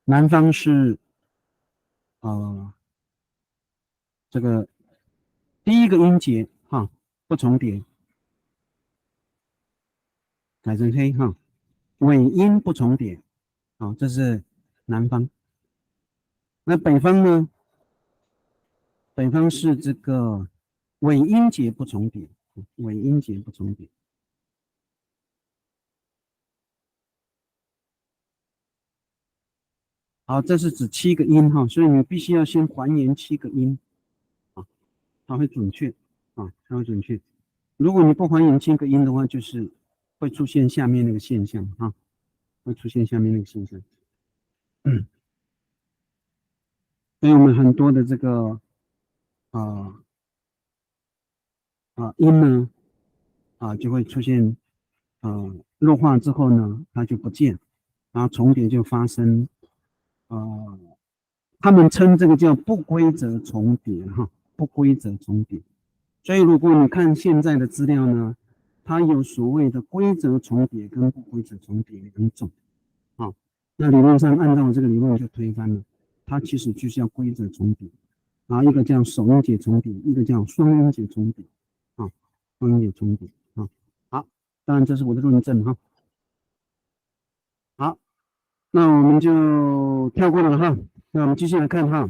南方是这个第一个音节不重叠，改成黑哈，尾音不重叠这是南方。那北方呢？北方是这个尾音节不重叠，尾音节不重叠。好，这是指7个音哈，所以你必须要先还原7个音它会准确它会准确。如果你不还原7个音的话，就是会出现下面那个现象会出现下面那个现象。所以我们很多的这个音呢就会出现弱化之后呢，它就不见，然后重叠就发生他们称这个叫不规则重叠不规则重叠。所以如果你看现在的资料呢，它有所谓的规则重叠跟不规则重叠两种那理论上按照这个理论就推翻了，它其实就是要规则重叠一个叫首音节重叠，一个叫双音节重叠双音节重叠好，当然这是我的论证好，那我们就跳过了哈，那我们继续来看他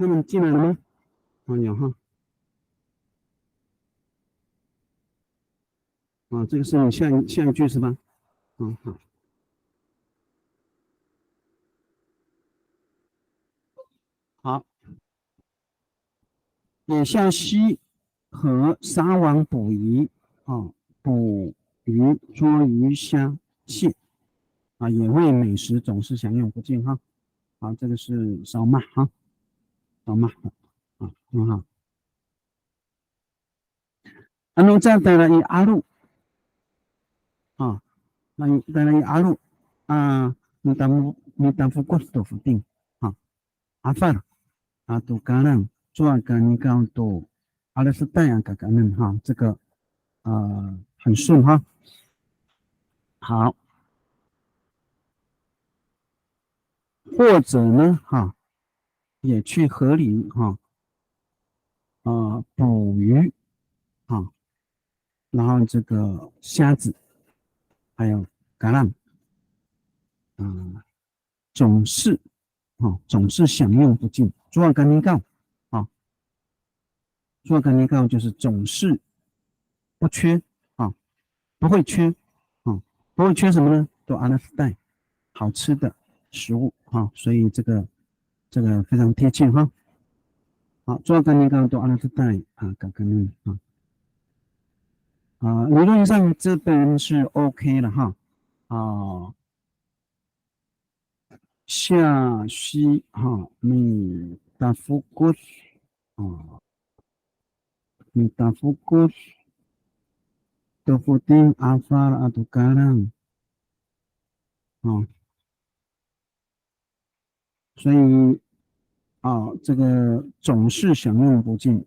们进来了吗？有这个是你下一句是吧？好。好，也向西和撒网捕鱼捕鱼、捉鱼、虾、蟹也为美食总是享用不尽这个是烧麦烧麦很好。然再带来一阿路那带来一阿路你当副过豆腐丁阿范都橄榄做干你刚都阿拉是带样个橄榄这个很顺好，或者呢也去河里捕鱼然后这个虾子还有橄榄总是享用不尽，做干尼告做干尼告就是总是不缺不会缺不会缺什么呢？都阿拉斯带好吃的食物所以这个非常贴切好，做干尼告都阿拉斯带刚刚理论上这边是 OK 了下西米达夫国米达夫国豆腐丁阿法阿杜嘎朗所以这个总是享用不尽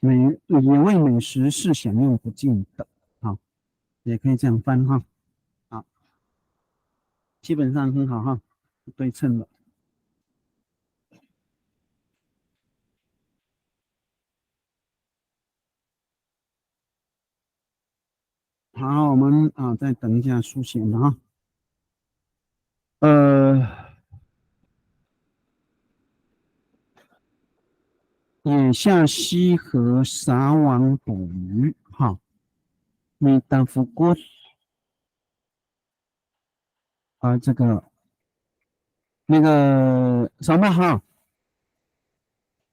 也为美食是享用不尽的也可以这样翻基本上很好哈，对称的。好，我们再等一下书写的哈。眼下西河撒网捕鱼，哈，你大夫过这个那个什么哈，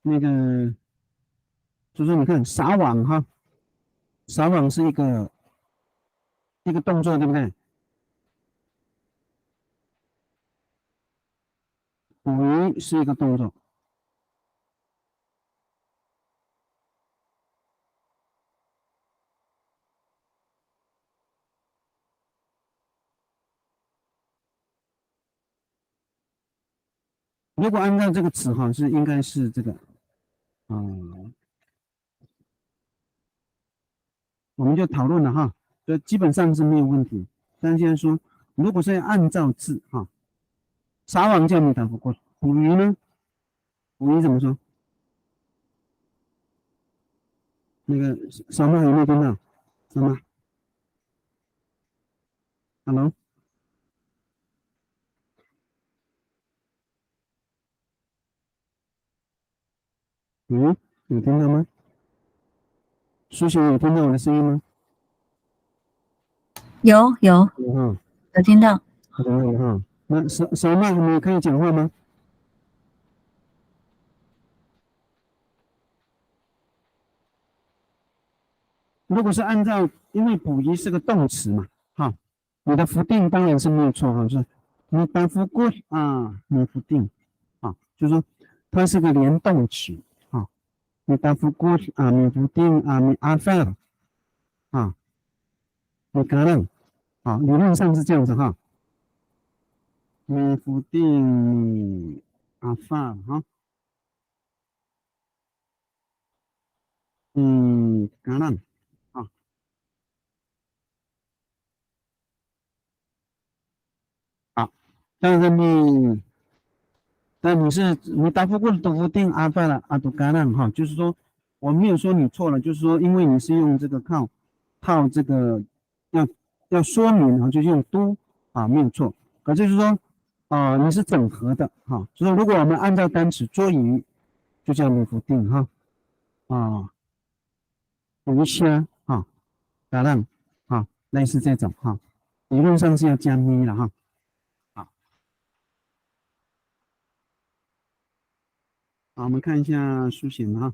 那个就是你看撒网哈，撒网是一个动作，对不对？捕鱼是一个动作。如果按照这个词哈，应该是这个，我们就讨论了哈，这基本上是没有问题。但现在说，如果是按照字哈，撒网叫你打不过，捕鱼呢？捕鱼怎么说？那个小马有没有听到？小马，Hello，有听到吗？苏醒有听到我的声音吗？有有哈，有听到。好的哈。那小马，你可以讲话吗？如果是按照，因为捕鱼是个动词嘛，哈，你的福定当然是没有错哈，是你打福过你福定就是说它是个连动词啊，你打福过你福定你阿费尔你可能理论上是这样子哈，你福定你阿费尔可能好，但是你答复过都不定阿发了都感染哈，就是说我没有说你错了，就是说因为你是用这个靠这个要说明就用都没有错，可就是说你是整合的哈，就说如果我们按照单词捉鱼，就叫你不定哈鱼虾感染类似这种理论上是要加咪了哈。好，我们看一下书写的哈。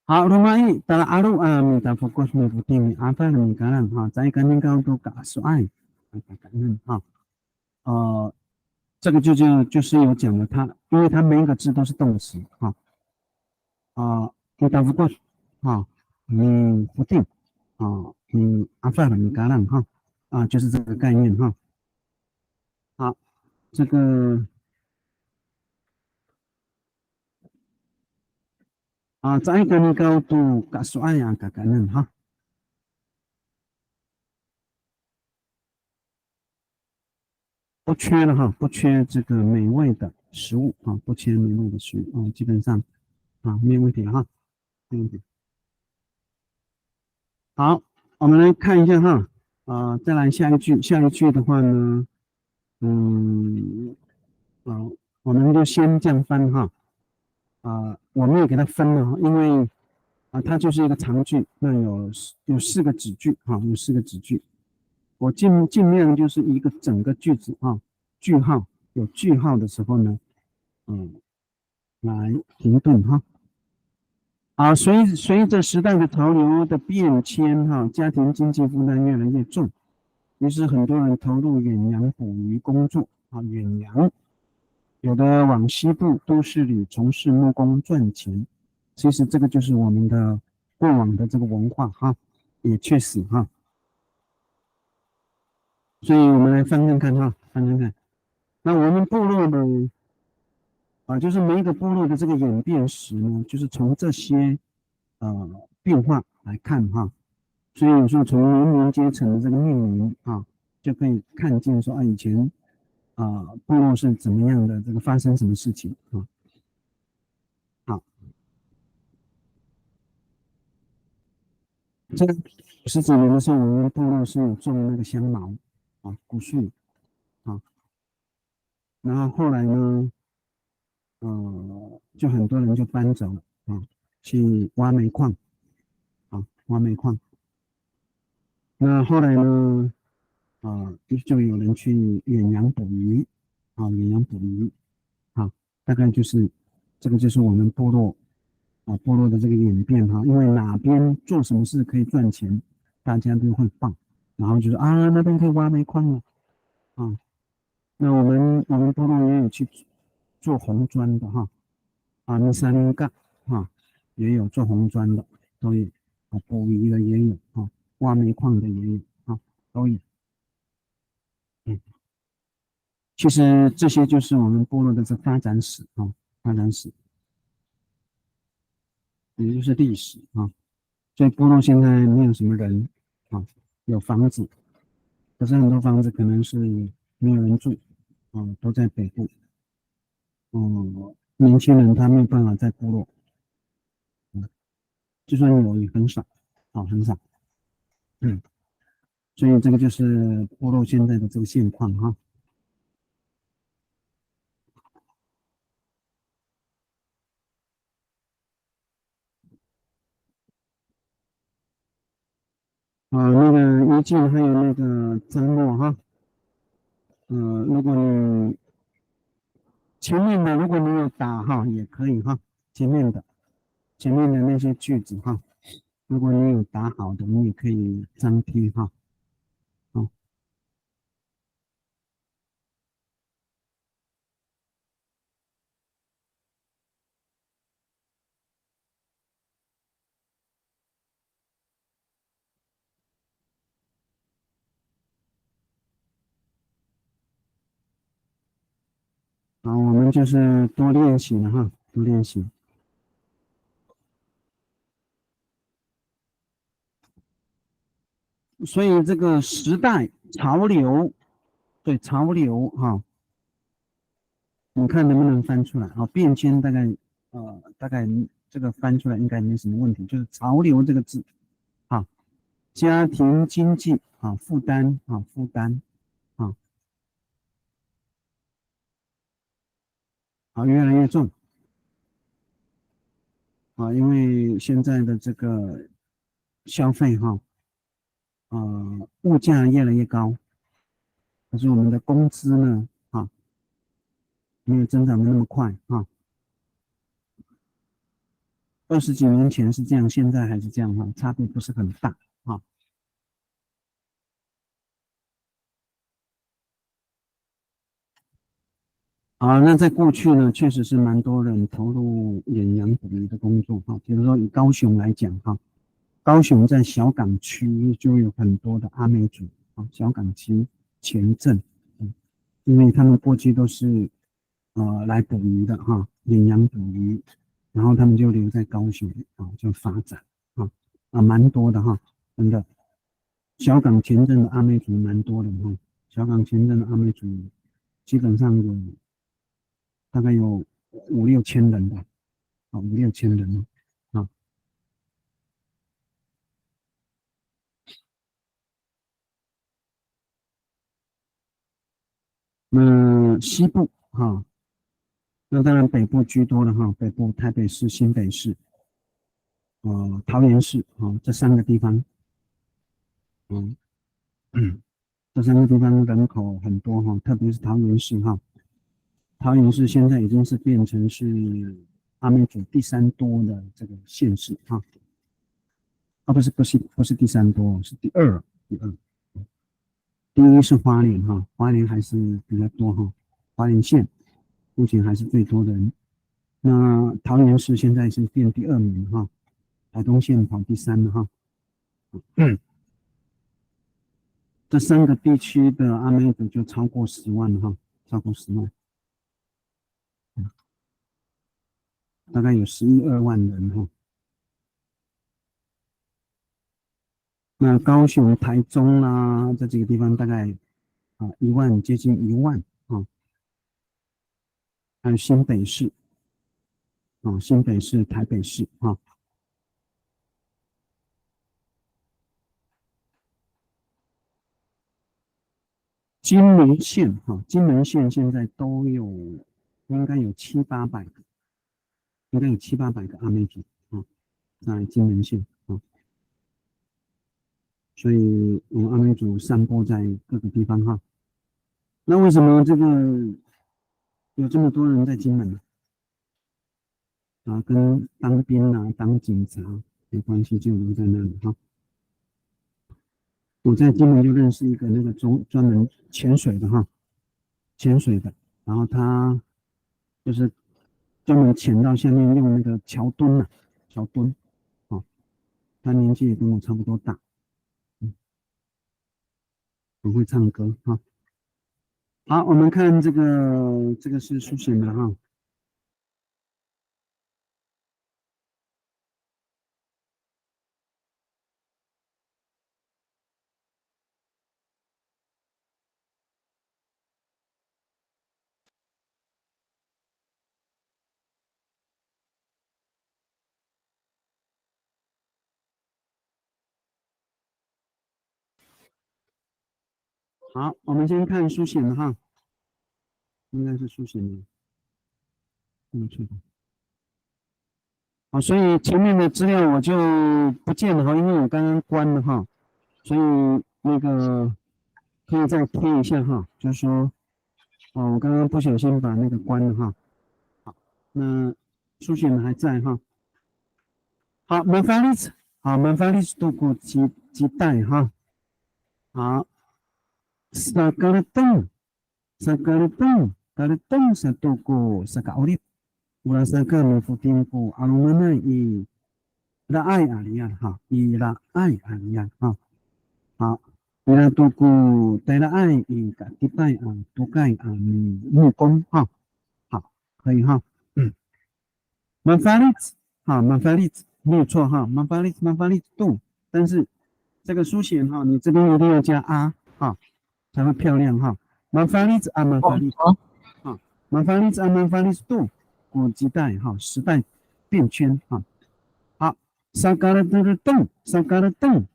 好，rumah telah aru minta fokus mengikuti apa yang sekarang在跟那个都搞是爱这个就是有讲的，因为它每一个字都是动词minta fokus 不定apa yang sekarang就是这个概念好，这个在跟那个都搞是爱感恩不缺了不缺这个美味的食物不缺美味的食物基本上没有问题了没问题。好，我们来看一下再来下一句，下一句的话呢，我们就先这样翻我没有给它分了因为它就是一个长句，那有四个子句有四个子句，我尽量就是一个整个句子句号有句号的时候呢，来停顿随着时代的潮流的变迁家庭经济负担越来越重，于是很多人投入远洋捕鱼工作远洋，有的往西部都市里从事木工赚钱。其实这个就是我们的过往的这个文化哈，也确实哈。所以我们来翻看看哈，翻看看。那我们部落的就是每一个部落的这个演变史呢，就是从这些变化来看哈。所以有时候从人民阶层的这个命名啊，就可以看见说以前部落是怎么样的，这个发生什么事情啊。好，这个50几年的时候，我们部落是有种那个香茅古树啊，然后后来呢，就很多人就搬走了去挖煤矿挖煤矿。那后来呢，就有人去远洋捕鱼远洋捕鱼大概就是这个就是我们部落部落的这个演变因为哪边做什么事可以赚钱，大家都会放，然后就是那边可以挖煤矿了那我们部落也有去做红砖的米沙林干也有做红砖的，都有捕鱼的也有挖煤矿的也有都有。其实这些就是我们部落的这发展史发展史，也就是历史所以部落现在没有什么人有房子，可是很多房子可能是没有人住都在北部。年轻人他没有办法在部落，就算有也很少很少。所以这个就是部落现在的这个现况那个一静还有那个张默如果你前面的如果你有打也可以前面的那些句子如果你有打好的，你也可以张贴我们就是多练习了多练习。所以这个时代潮流，对潮流你看能不能翻出来变迁大概这个翻出来应该没什么问题，就是潮流这个字家庭经济负担负担越来越重因为现在的这个消费物价越来越高，可是我们的工资呢没有增长的那么快20几年前是这样，现在还是这样差别不是很大那在过去呢，确实是蛮多人投入远洋捕鱼的工作比如说以高雄来讲高雄在小港区就有很多的阿美族小港区前镇因为他们过去都是来捕鱼的远洋捕鱼，然后他们就留在高雄就发展蛮多的真的小港前镇的阿美族蛮多的小港前镇的阿美族基本上大概有5、6千人吧5、6千人那西部那当然北部居多了北部台北市、新北市桃园市这3个地方嗯这3个地方人口很多特别是桃园市桃园市现在已经是变成是阿美族第3多的这个县市不是第3多，是第二。第一是花莲花莲还是比较多花莲县目前还是最多的人。那桃园市现在是变第2名台东县跑第3了哈。这3个地区的阿美族就超过10万了哈，超过10万，大概有11、2万人哈。那高雄、台中啦，这几个地方大概1万，接近1万啊。还有新北市新北市、台北市啊。金门县金门县现在都有，应该有700-800个，应该有700-800个阿美族在金门县所以我们阿美族散播在各个地方哈。那为什么这个有这么多人在金门呢？跟当兵当警察有关系，就留在那里哈。我在金门就认识一个那个专门潜水的潜水的，然后他就是专门潜到下面用那个桥墩桥墩他年纪也跟我差不多大，很会唱歌哈。好，我们看这个是书写的哈。好，我们先看书写的哈，应该是书写的，没错。好，所以前面的资料我就不见了哈，因为我刚刚关了哈，所以那个可以再贴一下哈，就是说，我刚刚不小心把那个关了哈。好，那书写的还在哈。好，门发例子，门发例子度过几代哈。好。Sakartong, Sakartong sa toko sa kaulit. Mula sa kamifutin ko ang mana raay alian ha, raay alian ha. Ha, ila toko tay raay katipay ang tukay ang mukong ha. 好，可以哈。manfalit manfalit 没有错哈，manfalit 动，但是这个书写你这边一定要加才会漂亮哈。manfalit manfalit manfalit manfalit 动，古几代时代变迁好，sakaratong sakaratong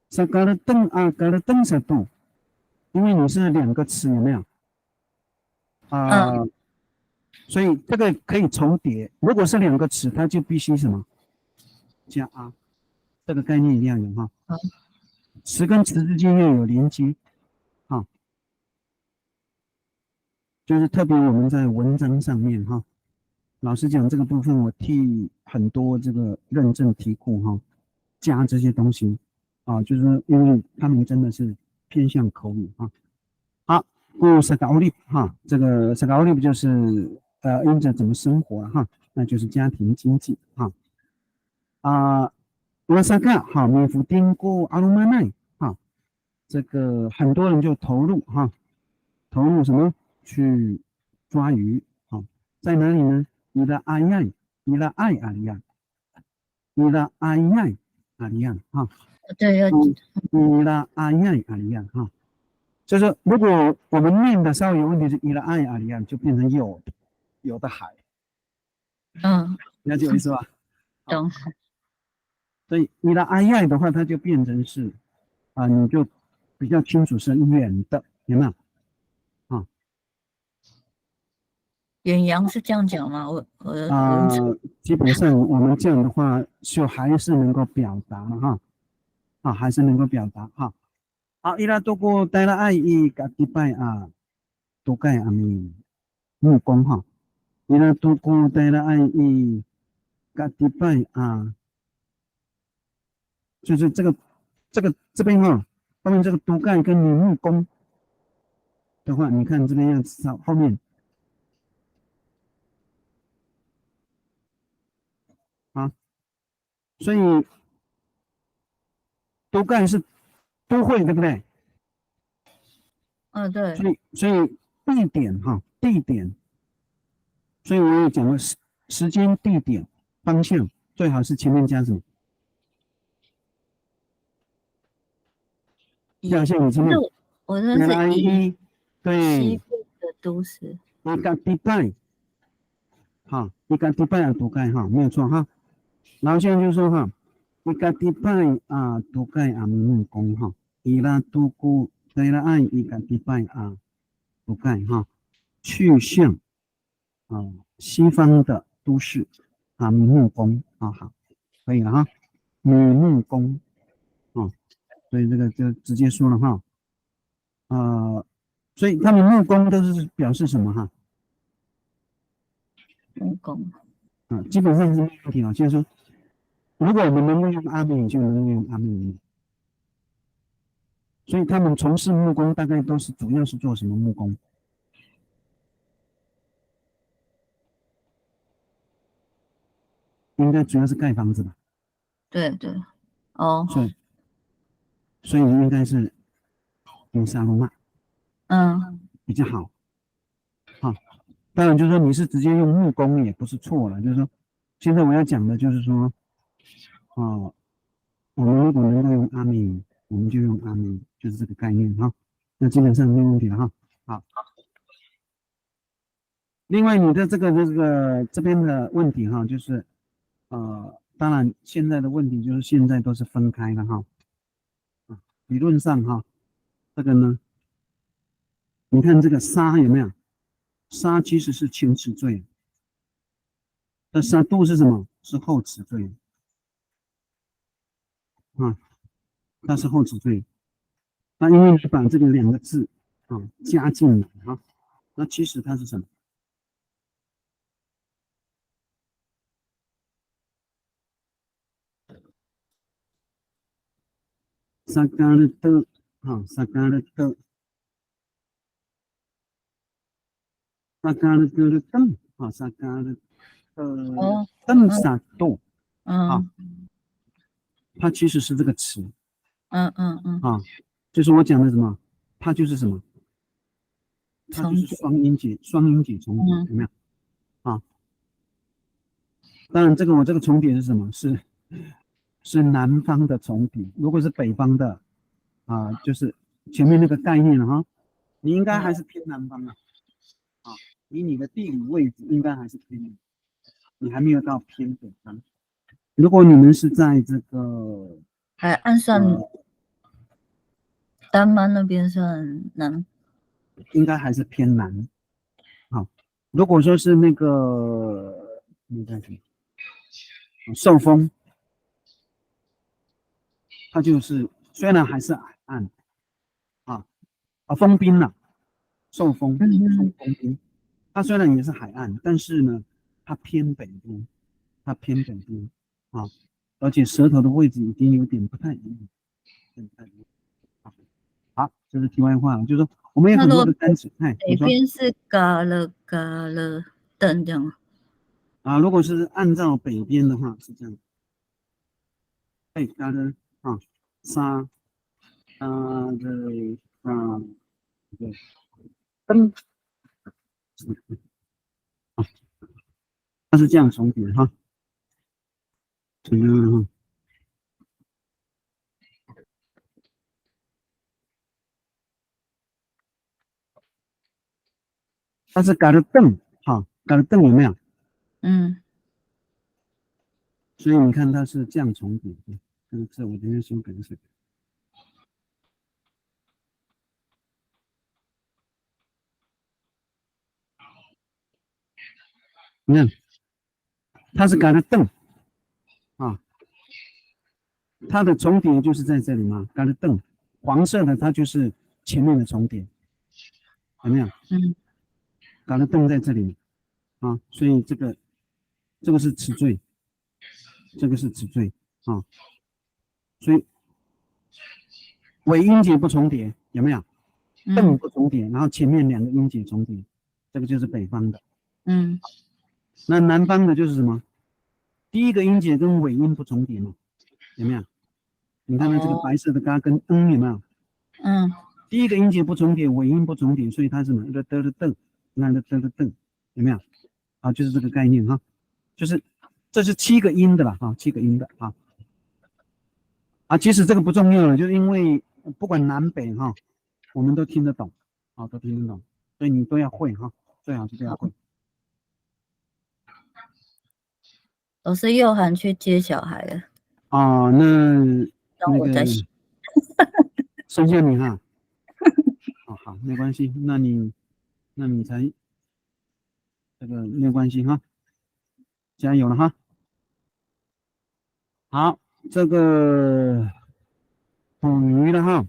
sakaratong 是动，因为你是2个词有没有？所以这个可以重叠。如果是2个词，它就必须什么？加这个概念一定要有哈。词跟词之间要有连接，就是特别我们在文章上面老实讲这个部分我替很多这个认证题库加这些东西就是因为他们真的是偏向口语好，萨嘎奥利这个萨嘎奥利就是因着怎么生活那就是家庭经济瓦萨嘎米夫丁过阿鲁曼奈这个很多人就投入什么去抓鱼在哪里呢？你的爱爱阿里亚，你的爱爱阿里亚对，你的爱爱阿里亚就是如果我们念的稍微有问题，是你的爱阿里亚就变成有的海，了解我意思吧？懂。所以你的爱爱的话，它就变成是你就比较清楚是远的，有没有？远洋是这样讲吗？基本上我们这样的话，就还是能够表达还是能够表达好，伊拉多过带了爱意，家己拜都盖阿米木工伊拉多过带了爱意，家己拜就是这边后面这个都盖跟你木工的话，你看这边要找后面。所以都盖是都会，对不对？对，所以地点哈，地点，所以我也讲了时间、地点、方向，最好是前面加什么？像你前面我认识LIE，对，西部的都市。一个迪拜，哈，一个迪拜啊，杜盖哈，没有错哈。然后现在就说哈，一个迪拜啊，杜盖啊，木工哈，伊拉杜古对了爱一个迪拜啊，杜盖哈，去向西方的都市啊，木工啊，好，可以了哈，木工啊，所以这个就直接说了哈，所以他们木工都是表示什么哈？木工。基本上是没问题啊，就是说，如果我们能够用阿美语，就能够用阿美语。所以他们从事木工大概都是主要是做什么木工？应该主要是盖房子吧？对对，哦，所以应该是用沙龙啊比较好。好，当然就是说你是直接用木工也不是错了，就是说现在我要讲的就是说，我们如果能够用阿美语，我们就用阿美语，就是这个概念哈。那基本上没问题了哈。好，另外你的这边的问题哈，就是当然现在的问题就是现在都是分开了哈。理论上哈，这个呢，你看这个杀有没有？杀其实是前齿缀，那杀度是什么？是后齿缀啊，它是后齿缀。那因为你把这个两个字加进来哈，那其实它是什么？萨嘎的的萨嘎的的，萨嘎的的灯萨嘎的灯萨度它其实是这个词就是我讲的什么？它就是什么？它就是双音节重叠，有没有？当然我这个重叠是什么？是南方的重叠。如果是北方的就是前面那个概念了哈，你应该还是偏南方以你的地理位置应该还是偏，你还没有到偏北方。如果你们是在这个海岸算丹麦那边算南，应该还是偏南。好，如果说是那个受风，它就是虽然还是海岸封冰了，受风冰，它虽然也是海岸，但是呢，它偏北边，而且舌头的位置已经有点不太一样。好，这是题外话了，就是说我们有很多的单词，北边是嘎了等这样如果是按照北边的话是这样，嘎的沙的灯它是这样重叠哈，它是嘎的凳嘎的凳有没有？所以你看它是这样重叠的，这个字我今天修改的是。你看，它是嘎的凳它的重叠就是在这里嘛，嘎的凳，黄色的它就是前面的重叠，有没有？嘎的凳在这里所以这个是齿缀，这个是齿缀所以尾音节不重叠，有没有？凳不重叠，然后前面两个音节重叠，这个就是北方的。那南方的就是什么？第一个音节跟尾音不重叠嘛，有没有？你看它这个白色的嘎跟有没有？嗯，第一个音节不重叠，尾音不重叠，所以它是什么？的，那的，有没有？啊，就是这个概念哈，就是这是7个音的了哈，7个音的啊。啊，其实这个不重要了，就是因为不管南北哈，我们都听得懂，啊，都听得懂，所以你都要会哈，最好是都要会。老师又喊去接小孩了，啊，那个我在洗。剩下你哈，哦好，没关系，那你才这个没有关系哈，加油了哈。好，这个捕鱼了哈，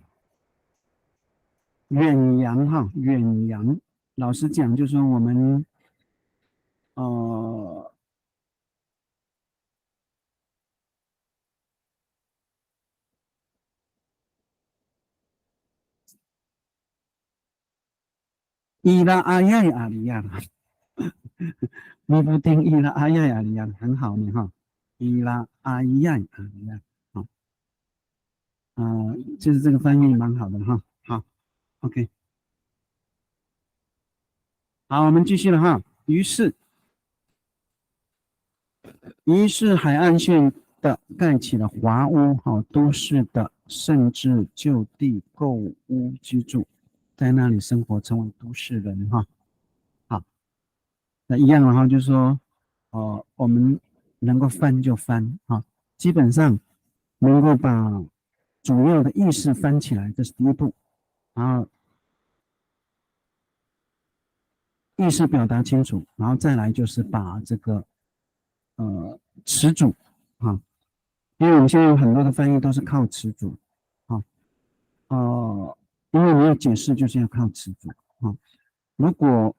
远洋哈，远洋，老实讲，就是说我们呃伊拉阿亚亚里亚的，你不听伊拉阿亚亚里亚的很好呢哈，伊拉阿亚亚里亚，好，就是这个翻译蛮好的哈，好，OK。好，我们继续了哈。于是海岸线的盖起了华屋，哈，都市的甚至就地购屋居住，在那里生活，成为都市人哈。好，那一样的话，就是说，我们能够翻就翻哈，基本上能够把主要的意识翻起来，这是第一步，然后意识表达清楚，然后再来就是把这个词组啊，因为我们现在有很多的翻译都是靠词组啊，因为你要解释就是要靠词组啊。如果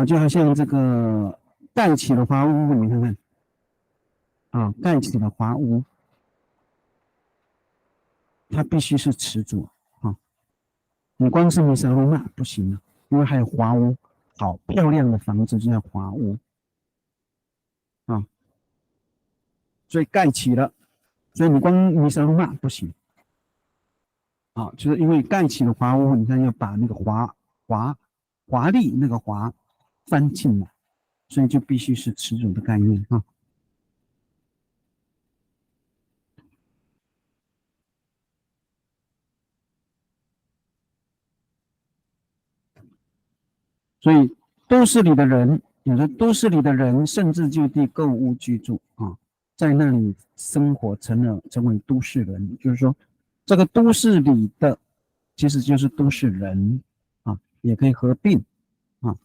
就好像这个盖起了华屋，你看看盖起了华屋，它必须是词组啊，你光是米沙罗那不行了，因为还有华屋，好漂亮的房子就叫华屋啊，所以盖起了，所以你光米沙罗那不行。就是因为盖起了华屋，你看要把那个华丽那个华翻进来，所以就必须是词组的概念啊。所以都市里的人，有的都市里的人甚至就地购物居住啊，在那里生活成为都市人，就是说这个都市里的其实就是都市人啊，也可以合并啊。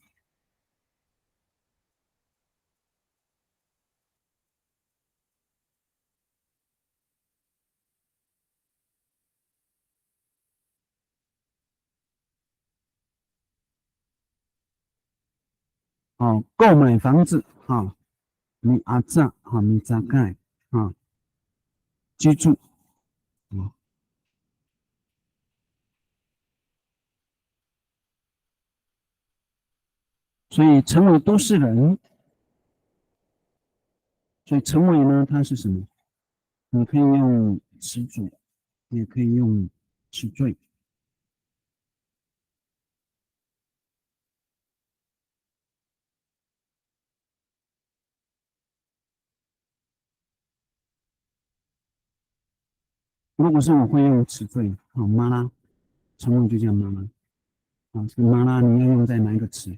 购买房子你阿扎你扎盖居住所以成为都市人，所以成为呢，它是什么？你可以用词组，也可以用词缀。如果是我会用词缀，妈拉，成为就叫妈拉这个妈拉你要用在哪一个词？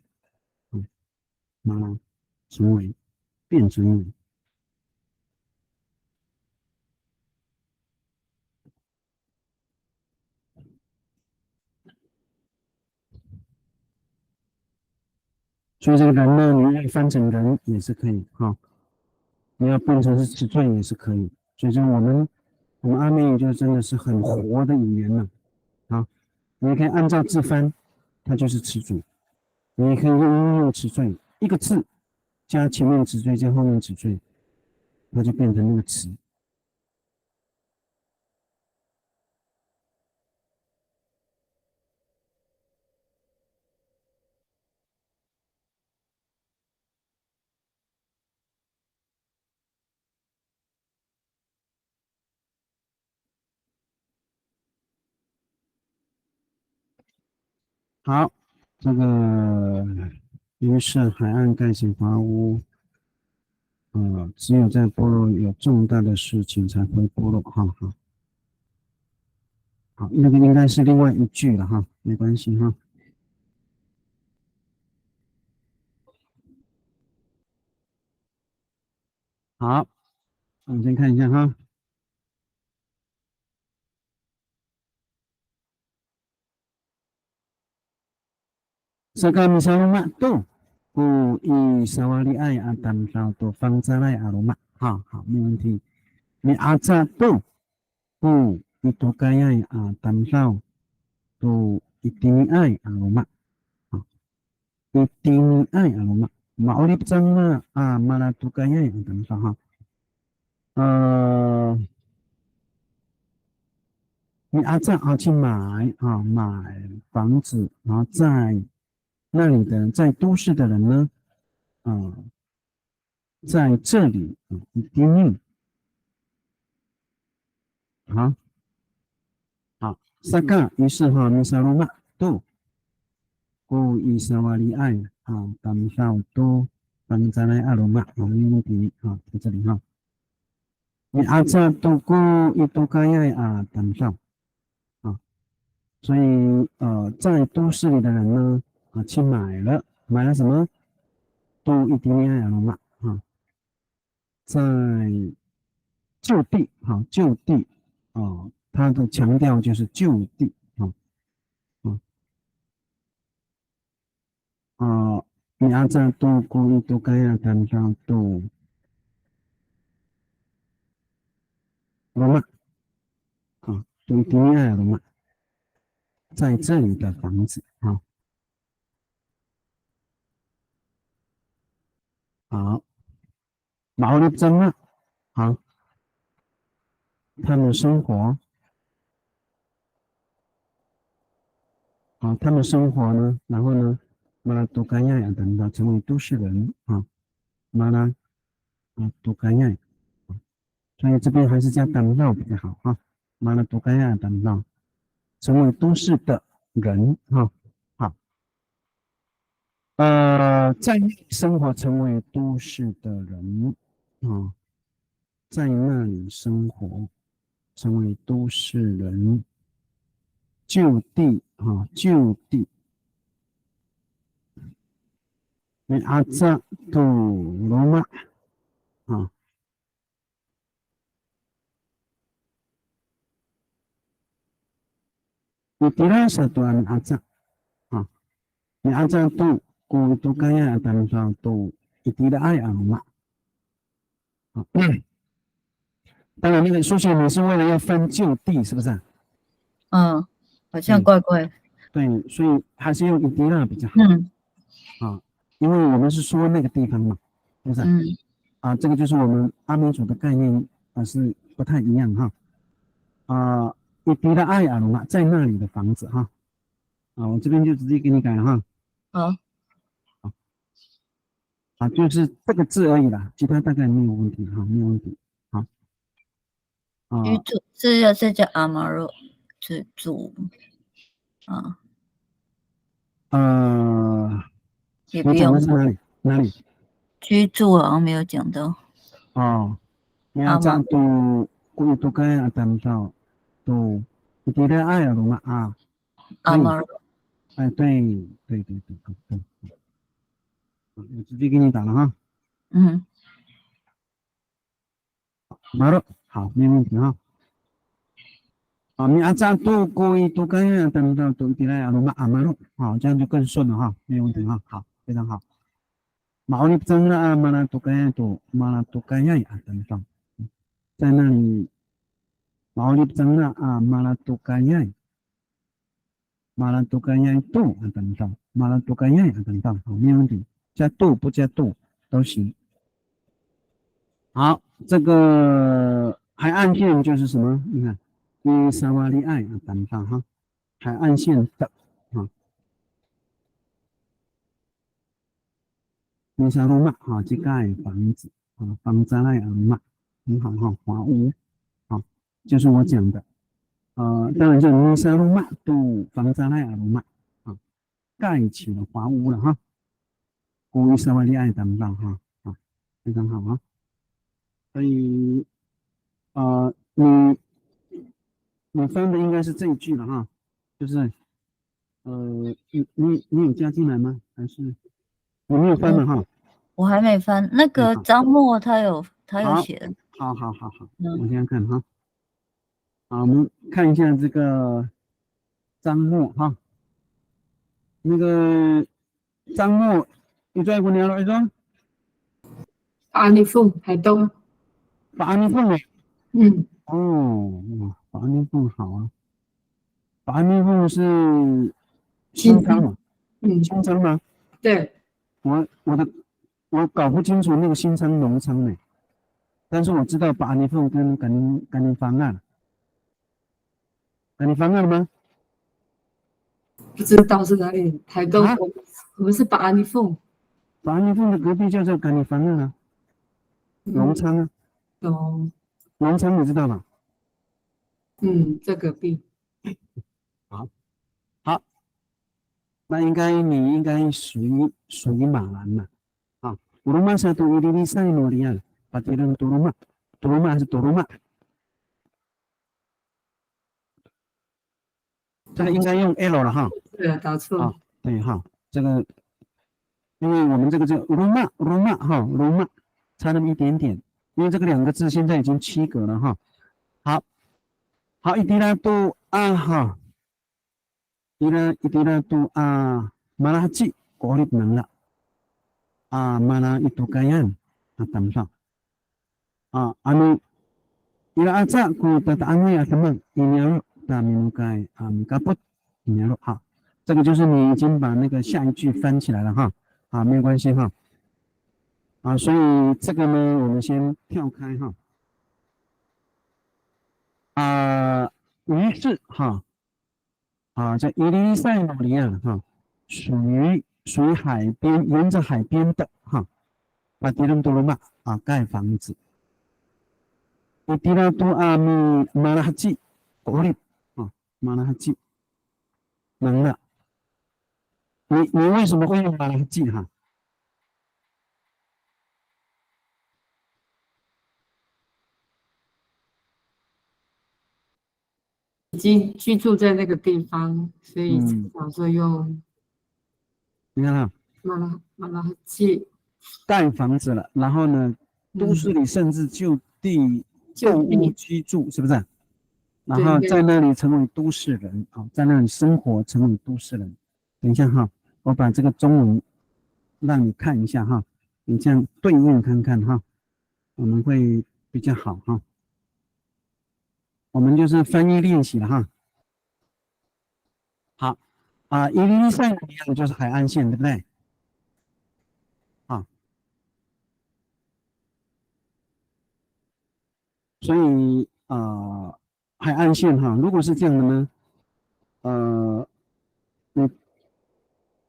妈拉，成为，变成为。所以这个人呢，你要翻成人也是可以你要变成是词缀也是可以。所以说我们阿美语就真的是很活的语言了你也可以按照字翻，它就是词组。你也可以用应用词缀，一个字加前面词缀加后面词缀，那就变成那个词。好，这个于是海岸盖起房屋，只有在部落有重大的事情才回部落，哈哈。好，那个应该是另外一句了哈，没关系哈。好，我们先看一下哈。Sekami saluma tu, ku i sawali ai atam sao tu fang zalai aroma. 好，没问题。你阿扎tu, ku itu kaya atam sao tu itini ai aroma. 好 itini ai aroma. Maulip sana malatu kaya atam sao 哈。你阿扎去买买房子，然后在那里的在都市的人呢，在这里一定好好萨嘎，于是米萨罗马都故伊萨瓦里爱当少都当在来阿罗马没问题在这里你阿扎都故伊都该爱当少所以在都市里的人呢去买了什么都一定要阿罗马在就地就地他的强调就是就地你阿扎都故意都该要当上都罗马都一定要罗马，在这里的房子好，毛利真了好，他们生活他们生活呢，然后呢，马拉多干亚等到成为都市人马拉多干亚，所以这边还是加当道比较好马拉多干亚当道，成为都市的人好，在那里生活成为都市的人在那里生活成为都市人，就地就地。你阿扎杜罗马你第二是多你阿扎你阿扎杜古杜盖亚当上杜一地的爱罗马当然那个数学你是为了要分就地是不是好像怪怪对，所以还是用一地那比较好因为我们是说那个地方嘛是不是这个就是我们阿美族的概念是不太一样一地的爱罗马在那里的房子我这边就直接给你改了就是这个字而已啦，其他大概没有问题没有问题居住是要再叫阿马罗住也不用是哪里居住好像没有讲到你要这样都该等到都一地的爱罗马阿马罗对，我直接给你打了马了，好，没问题你阿扎都故意都该要等到都地来阿罗马马了，这样就更顺了没问题好，非常好。毛利真了马拉都该都马拉都该要等到，在那里毛利真了马拉都该要。马拉多干亚度等到，马拉多干亚等到，好，没问题，加度不加度都行。好，这个海岸线就是什么？你看，伊萨瓦利爱等到海岸线的伊萨罗马去盖房子房子来嘛，很好华屋就是我讲的。当然就伊萨罗马都房子来嘛盖起了华屋了哈。故意社会恋爱等等哈啊，非常好啊。所以你翻的应该是这一句了哈，就是你有加进来吗？还是你没有翻的哈？我还没翻。那个好张默他有好写的。好，嗯我先看哈。好，我们看一下这个张默哈，那个张默，你再过年了，一张阿里凤海东，法尼凤哎，嗯，哦，法尼凤好啊，法尼凤是新昌嘛？新昌吗？对，我搞不清楚那个新昌农昌呢，但是我知道把尼凤跟甘宁方案，甘宁方案了吗？不知道是哪里，台东，啊我们是把阿里凤，把尼凤的隔壁就叫甘宁方案啊，农昌啊，哦，农昌你知道吧？在隔壁，好，好，那你应该属于马兰嘛？啊，多罗马是多伊利利塞诺利亚，把别人多罗马还是多罗马？这个应该用 L 了哈。对啊，打错，对哈，这个因为我们这个叫罗马哈，罗马差那么一点点，因为这个2个字现在已经7格了哈。好，伊迪拉都啊哈，伊迪拉都啊，马拉吉国立能了啊，马拉伊都盖样啊，等上啊，伊拉阿扎古的安慰啊什么，伊娘大明盖啊米嘎布伊娘好，这个就是你已经把那个下一句翻起来了哈，啊，没有关系哈。啊，所以这个呢，我们先跳开哈。于是哈，这伊犁塞罗里亚哈，属于海边，沿着海边的哈，把迪伦多罗马盖房子。迪拉多阿米马拉哈吉国立马拉哈吉能了。你为什么会用马拉哈吉哈？已经居住在那个地方，所以想说用你看哈，马拉基盖房子了，然后呢，都市里甚至就地购物居住，是不是？然后在那里成为都市人啊，在那里生活成为都市人。等一下哈，我把这个中文让你看一下哈，你这样对应看看哈，我们会比较好哈。我们就是翻译练习了哈。好伊犁塞罗里亚就是海岸线，对不对？所以海岸线哈，如果是这样的呢，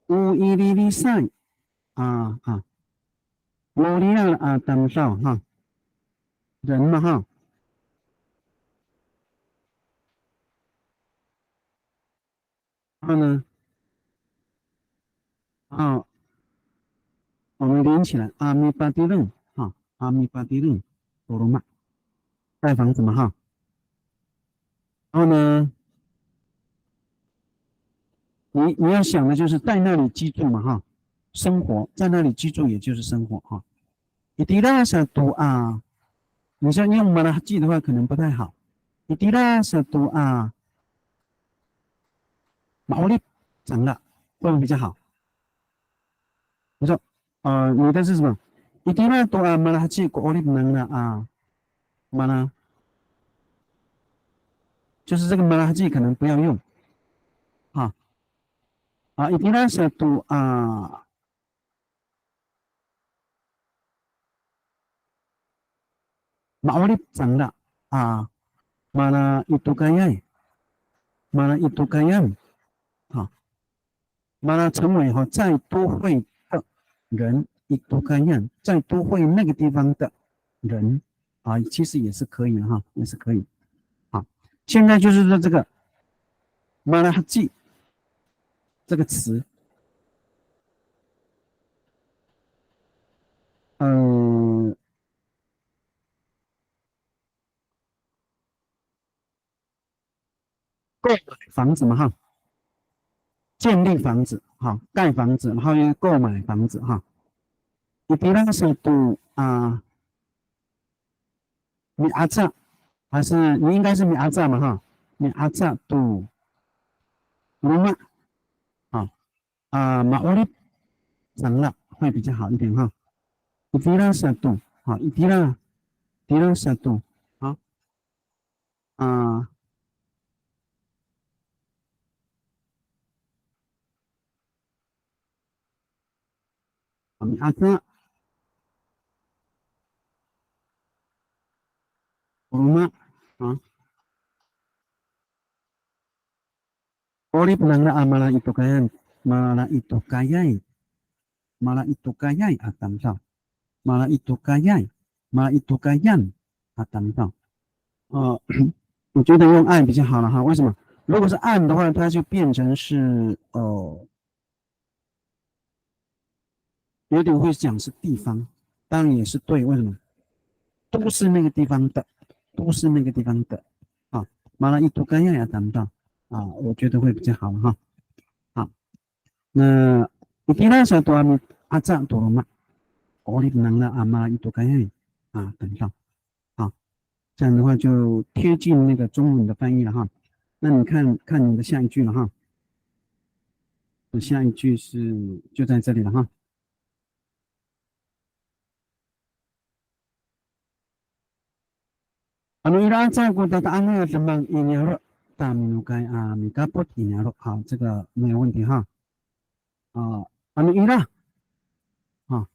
乌伊犁犁塞罗里亚等少哈，人嘛哈，然后呢我们连起来阿米巴迪楞阿米巴迪楞多罗马盖房子嘛哈，然后呢，你要想的就是在那里居住嘛哈，生活在那里居住也就是生活哈。伊迪拉萨杜你像用马拉基的话可能不太好。伊迪拉萨杜毛利长了会不会比较好？我说你的是什么？伊迪拉杜马拉基国立能了马拉，就是这个马拉基可能不要用伊迪拉萨杜毛利长了mana itu kaya mana itu kaya mana 成为在都会的人itu kaya 在都会那个地方的人其实也是可以的哈，也是可以现在就是说这个 mana haji 这个词购买房子嘛哈，建立房子哈，盖房子，然后又购买房子哈。你比那个时候读啊，你阿扎还是你应该是你阿扎嘛哈，你阿扎读罗马马沃利长了会比较好一点哈。你比那时候读好，你比那时候读好啊，你阿扎罗马啊。Oleh penangga amalan itu kayan, malah itu kayai, malah itu kayai atam tau, malah itu kayai, malah itu kayan atam tau。我觉得用按比较好了哈，为什么？如果是按的话，它就变成是有点会讲是地方，当然也是对，为什么？都是那个地方的，都是那个地方的啊，马拉伊图干亚呀等等啊，我觉得会比较好了哈。好，那你第二首多咪阿扎多罗嘛，我里能了阿马伊图干亚啊等等啊，这样的话就贴近那个中文的翻译了哈。那你看看你的下一句了哈，下一句是就在这里了哈。Ira过的答案什么？一年了，大米该啊，米加不一年了，好，这个没有问题哈。Ira啊，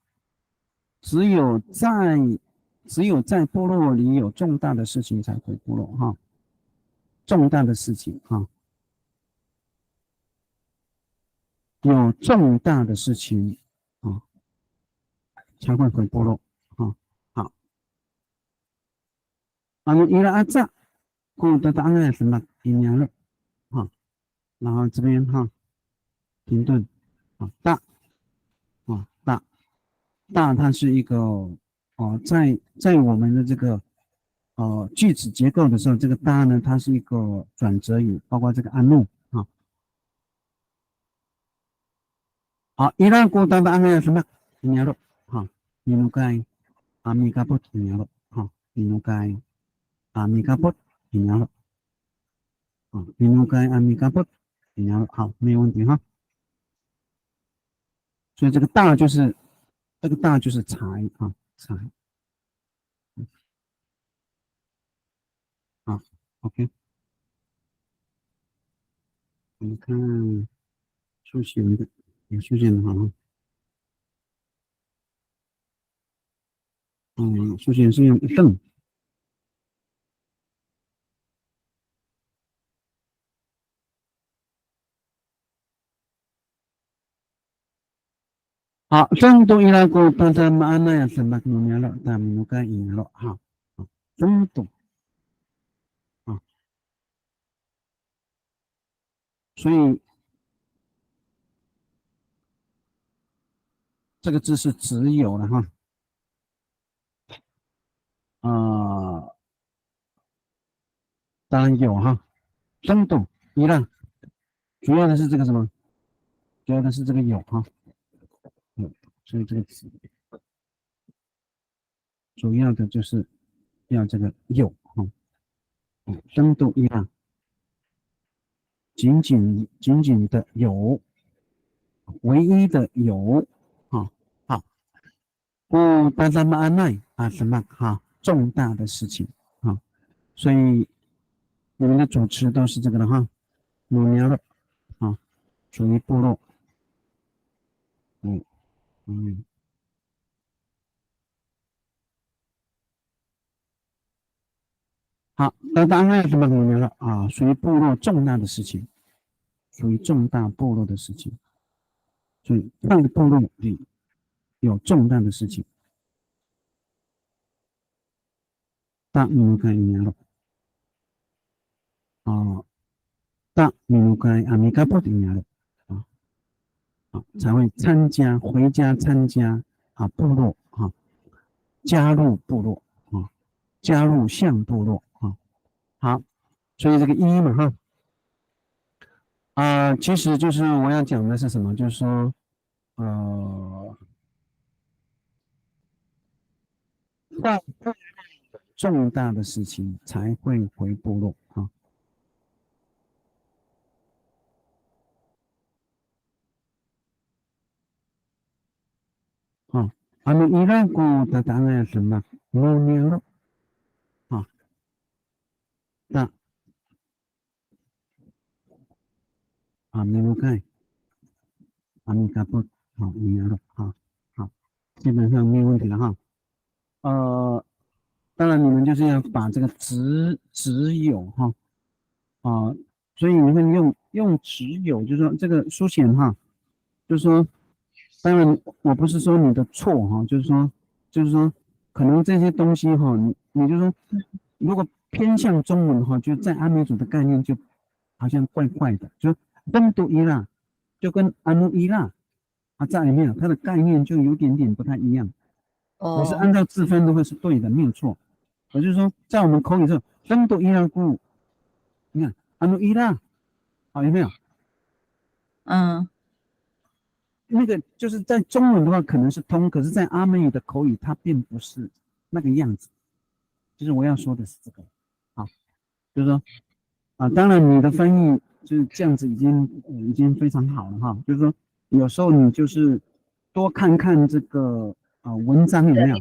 只有在部落里有重大的事情才回部落哈，重大的事情哈，有重大的事情啊才会回部落哈。好，Ira阿扎过的答案什么？一年了，哈，然后这边哈停顿啊大。大它是一个在我们的这个句子结构的时候，这个大呢它是一个转折语，包括这个安怒啊。好，伊拉国大的安什么？尼亚洛哈，尼努盖阿米加布尼亚洛哈，尼努盖阿米加布尼亚洛啊，尼努盖阿米加布尼亚洛好，没有问题哈。所以这个大就是财啊财。啊 OK， 我们看数学的，有数学的哈，数学是用一顿。好，真度伊拉古巴扎马那呀什么努年了，但努该赢了哈，真度啊，所以这个字是只有了哈，当然有哈，真度伊拉主要的是这个什么？主要的是这个有哈，所以这个词主要的就是要这个有哈，真度伊拉仅仅的有，唯一的有啊，好。大家嘛安奈啊什么哈重大的事情啊，所以你们的主持都是这个的哈，母牛的啊，属于部落，好，那当然什么母牛了啊，属于部落重大的事情，属于重大部落的事情，所以在部落里有重大的事情，大母该牛了啊，大母该阿米加布的牛了啊。才会参加回家参加部落加入部落加入像部落好，所以这个一嘛哈，其实就是我要讲的是什么，就是说，呃，犯重大的事情才会回部落啊。Iraku tatangnya semak nuniro ah tak melukai ami kaput 好，你了好，好，基本上没有问题了哈。当然你们就是要把这个只有哈所以你们用只有，就是说这个书写哈，就是说，当然我不是说你的错哈，就是说可能这些东西哈，你就说如果偏向中文哈，就在阿美族的概念就好像怪怪的，就登都伊拉就跟阿努伊拉在里面它的概念就有点点不太一样。你是哦，按照字分的话是对的，没有错。也就是说，在我们口语中，登都伊拉古，你看阿努伊拉，好有没有？嗯，那个就是在中文的话可能是通，可是在阿美语的口语它并不是那个样子。就是我要说的是这个，好，就是说当然你的翻译就是这样子已经非常好了哈。就是说有时候你就是多看看这个文章有没有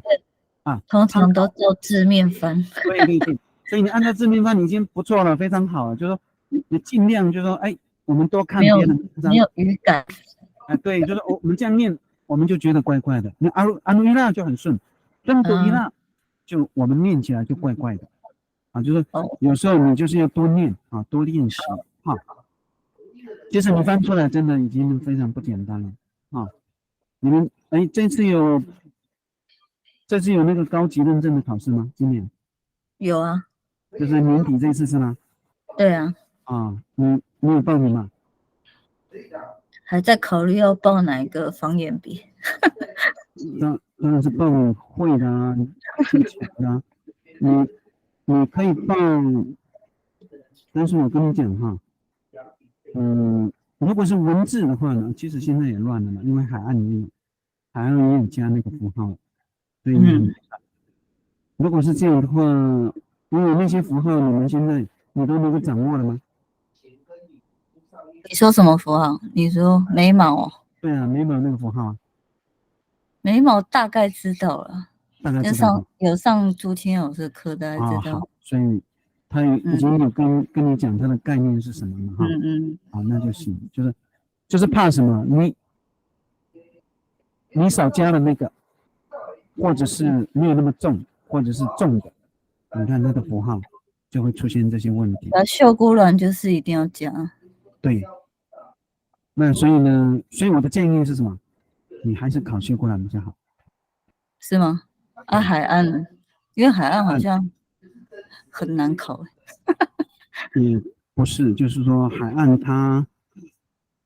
通参考常都做字面翻。对对对，所以你按照字面翻你已经不错了，非常好了。就是说你尽量就是说我们多看没有别的文章没有语感。对，就是我们这样念，我们就觉得怪怪的。那阿努伊拉就很顺，登都伊拉就我们念起来就怪怪的就是有时候你就是要多念多练习其实你翻出来真的已经非常不简单了你们这次有那个高级认证的考试吗？今年有啊，就是年底这次是吗？对啊，你有报名吗？还在考虑要报哪一个方言比。当然是报会的技巧的你可以报，但是我跟你讲哈，如果是文字的话呢，其实现在也乱了嘛，因为海岸也有加那个符号，所以如果是这样的话，因为那些符号你们现在你都能够掌握了吗？你说什么符号？你说眉毛哦？对啊，眉毛那个符号眉毛大概知道了，大概知道有上朱清老师课，大概知道。好，所以他已经有跟你讲他的概念是什么了哈。好，那就行，就是怕什么？你少加了那个，或者是没有那么重，或者是重的，你看它的符号就会出现这些问题。秀姑峦就是一定要加。对，那所以呢，我的建议是什么？你还是考秀姑峦比较好。是吗？海岸呢？因为海岸好像很难考。也不是，就是说海岸它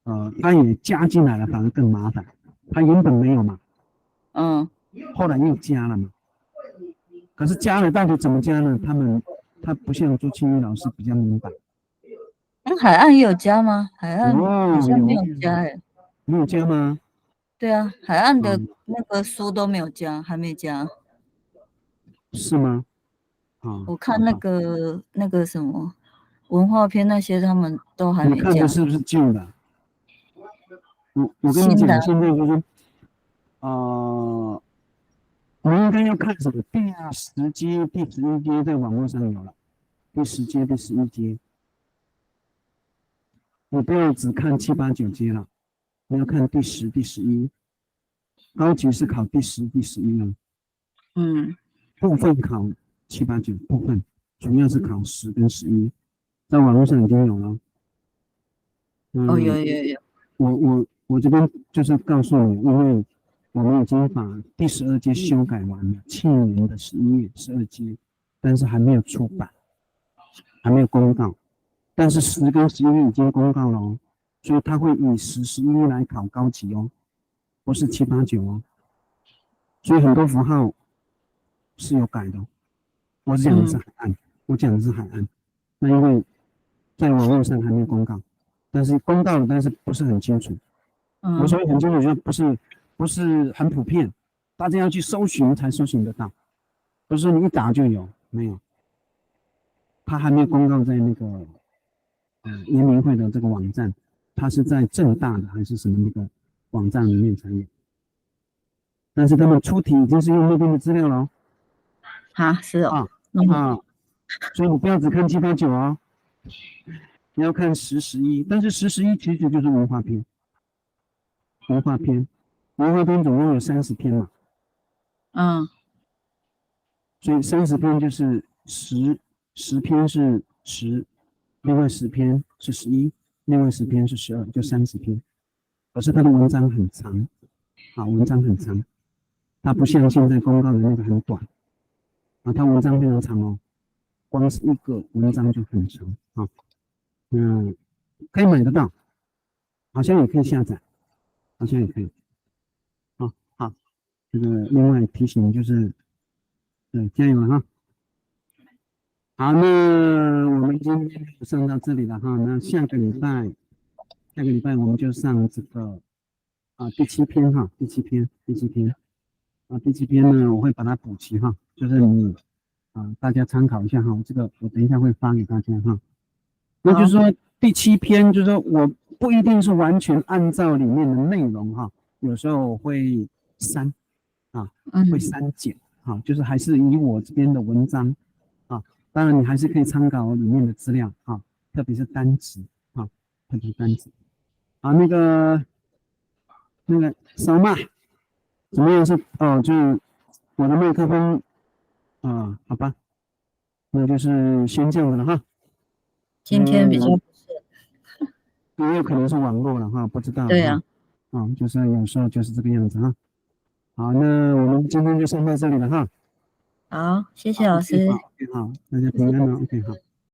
也加进来了，反而更麻烦。它原本没有嘛，后来又加了嘛。可是加了到底怎么加呢？他不像朱清玉老师比较明白。海岸也有加吗？海岸好像没有加没有加吗？对啊，海岸的那个书都没有加，还没加。是吗？我看那个什么文化片那些，他们都还没加。你看的是不是旧的？我跟你讲，现在就是你应该要看什么？第10阶、第11阶在网络上有了，第10阶、第11阶，你不要只看7、8、9阶了，你要看第10、第11。高级是考第10、第11了。部分考7、8、9，部分主要是考10跟11，在网络上已经有了。有。我这边就是告诉你，因为我们已经把第12阶修改完了，去年的11月12阶，但是还没有出版，还没有公告。但是10跟11已经公告了哦，所以他会以10、11来考高级哦，不是7、8、9哦。所以很多符号是有改的。我讲的是海岸，那因为在网络上还没有公告，但是公告了，但是不是很清楚。我所谓很清楚，就不是很普遍，大家要去搜寻才搜寻得到，不是你一打就有，没有。他还没有公告在那个研明会的这个网站，他是在正大的还是什么那个网站里面才有。但是他们出题已经是用那边的资料了哦。是哦。所以你不要只看7、8、9哦，你要看10、11。但是10、11其实就是文化篇。文化篇总共有30篇嘛。所以30篇就是10篇是10，另外10篇是11，另外10篇是12，就30篇。可是它的文章很长文章很长，它不像现在公告的那个很短它文章非常长哦，光是一个文章就很长可以买得到，好像也可以下载，好像也可以。好，这个另外提醒就是加油哈。好，那我们今天就上到这里了哈。那下个礼拜我们就上这个第7篇哈，第七篇呢，我会把它补齐哈，就是你大家参考一下哈。这个我等一下会发给大家哈。那就是说第7篇，就是说我不一定是完全按照里面的内容哈，有时候我会会删减就是还是以我这边的文章当然你还是可以参考里面的资料特别是单词特别是单词那个扫码怎么样是就是我的麦克风好吧，那就是先这样子了哈。今天比较不是，也有可能是网络了哈，不知道。对啊。就是有时候就是这个样子哈。好，那我们今天就上到这里了哈。好，谢谢老师。好，大家平安了。OK，好。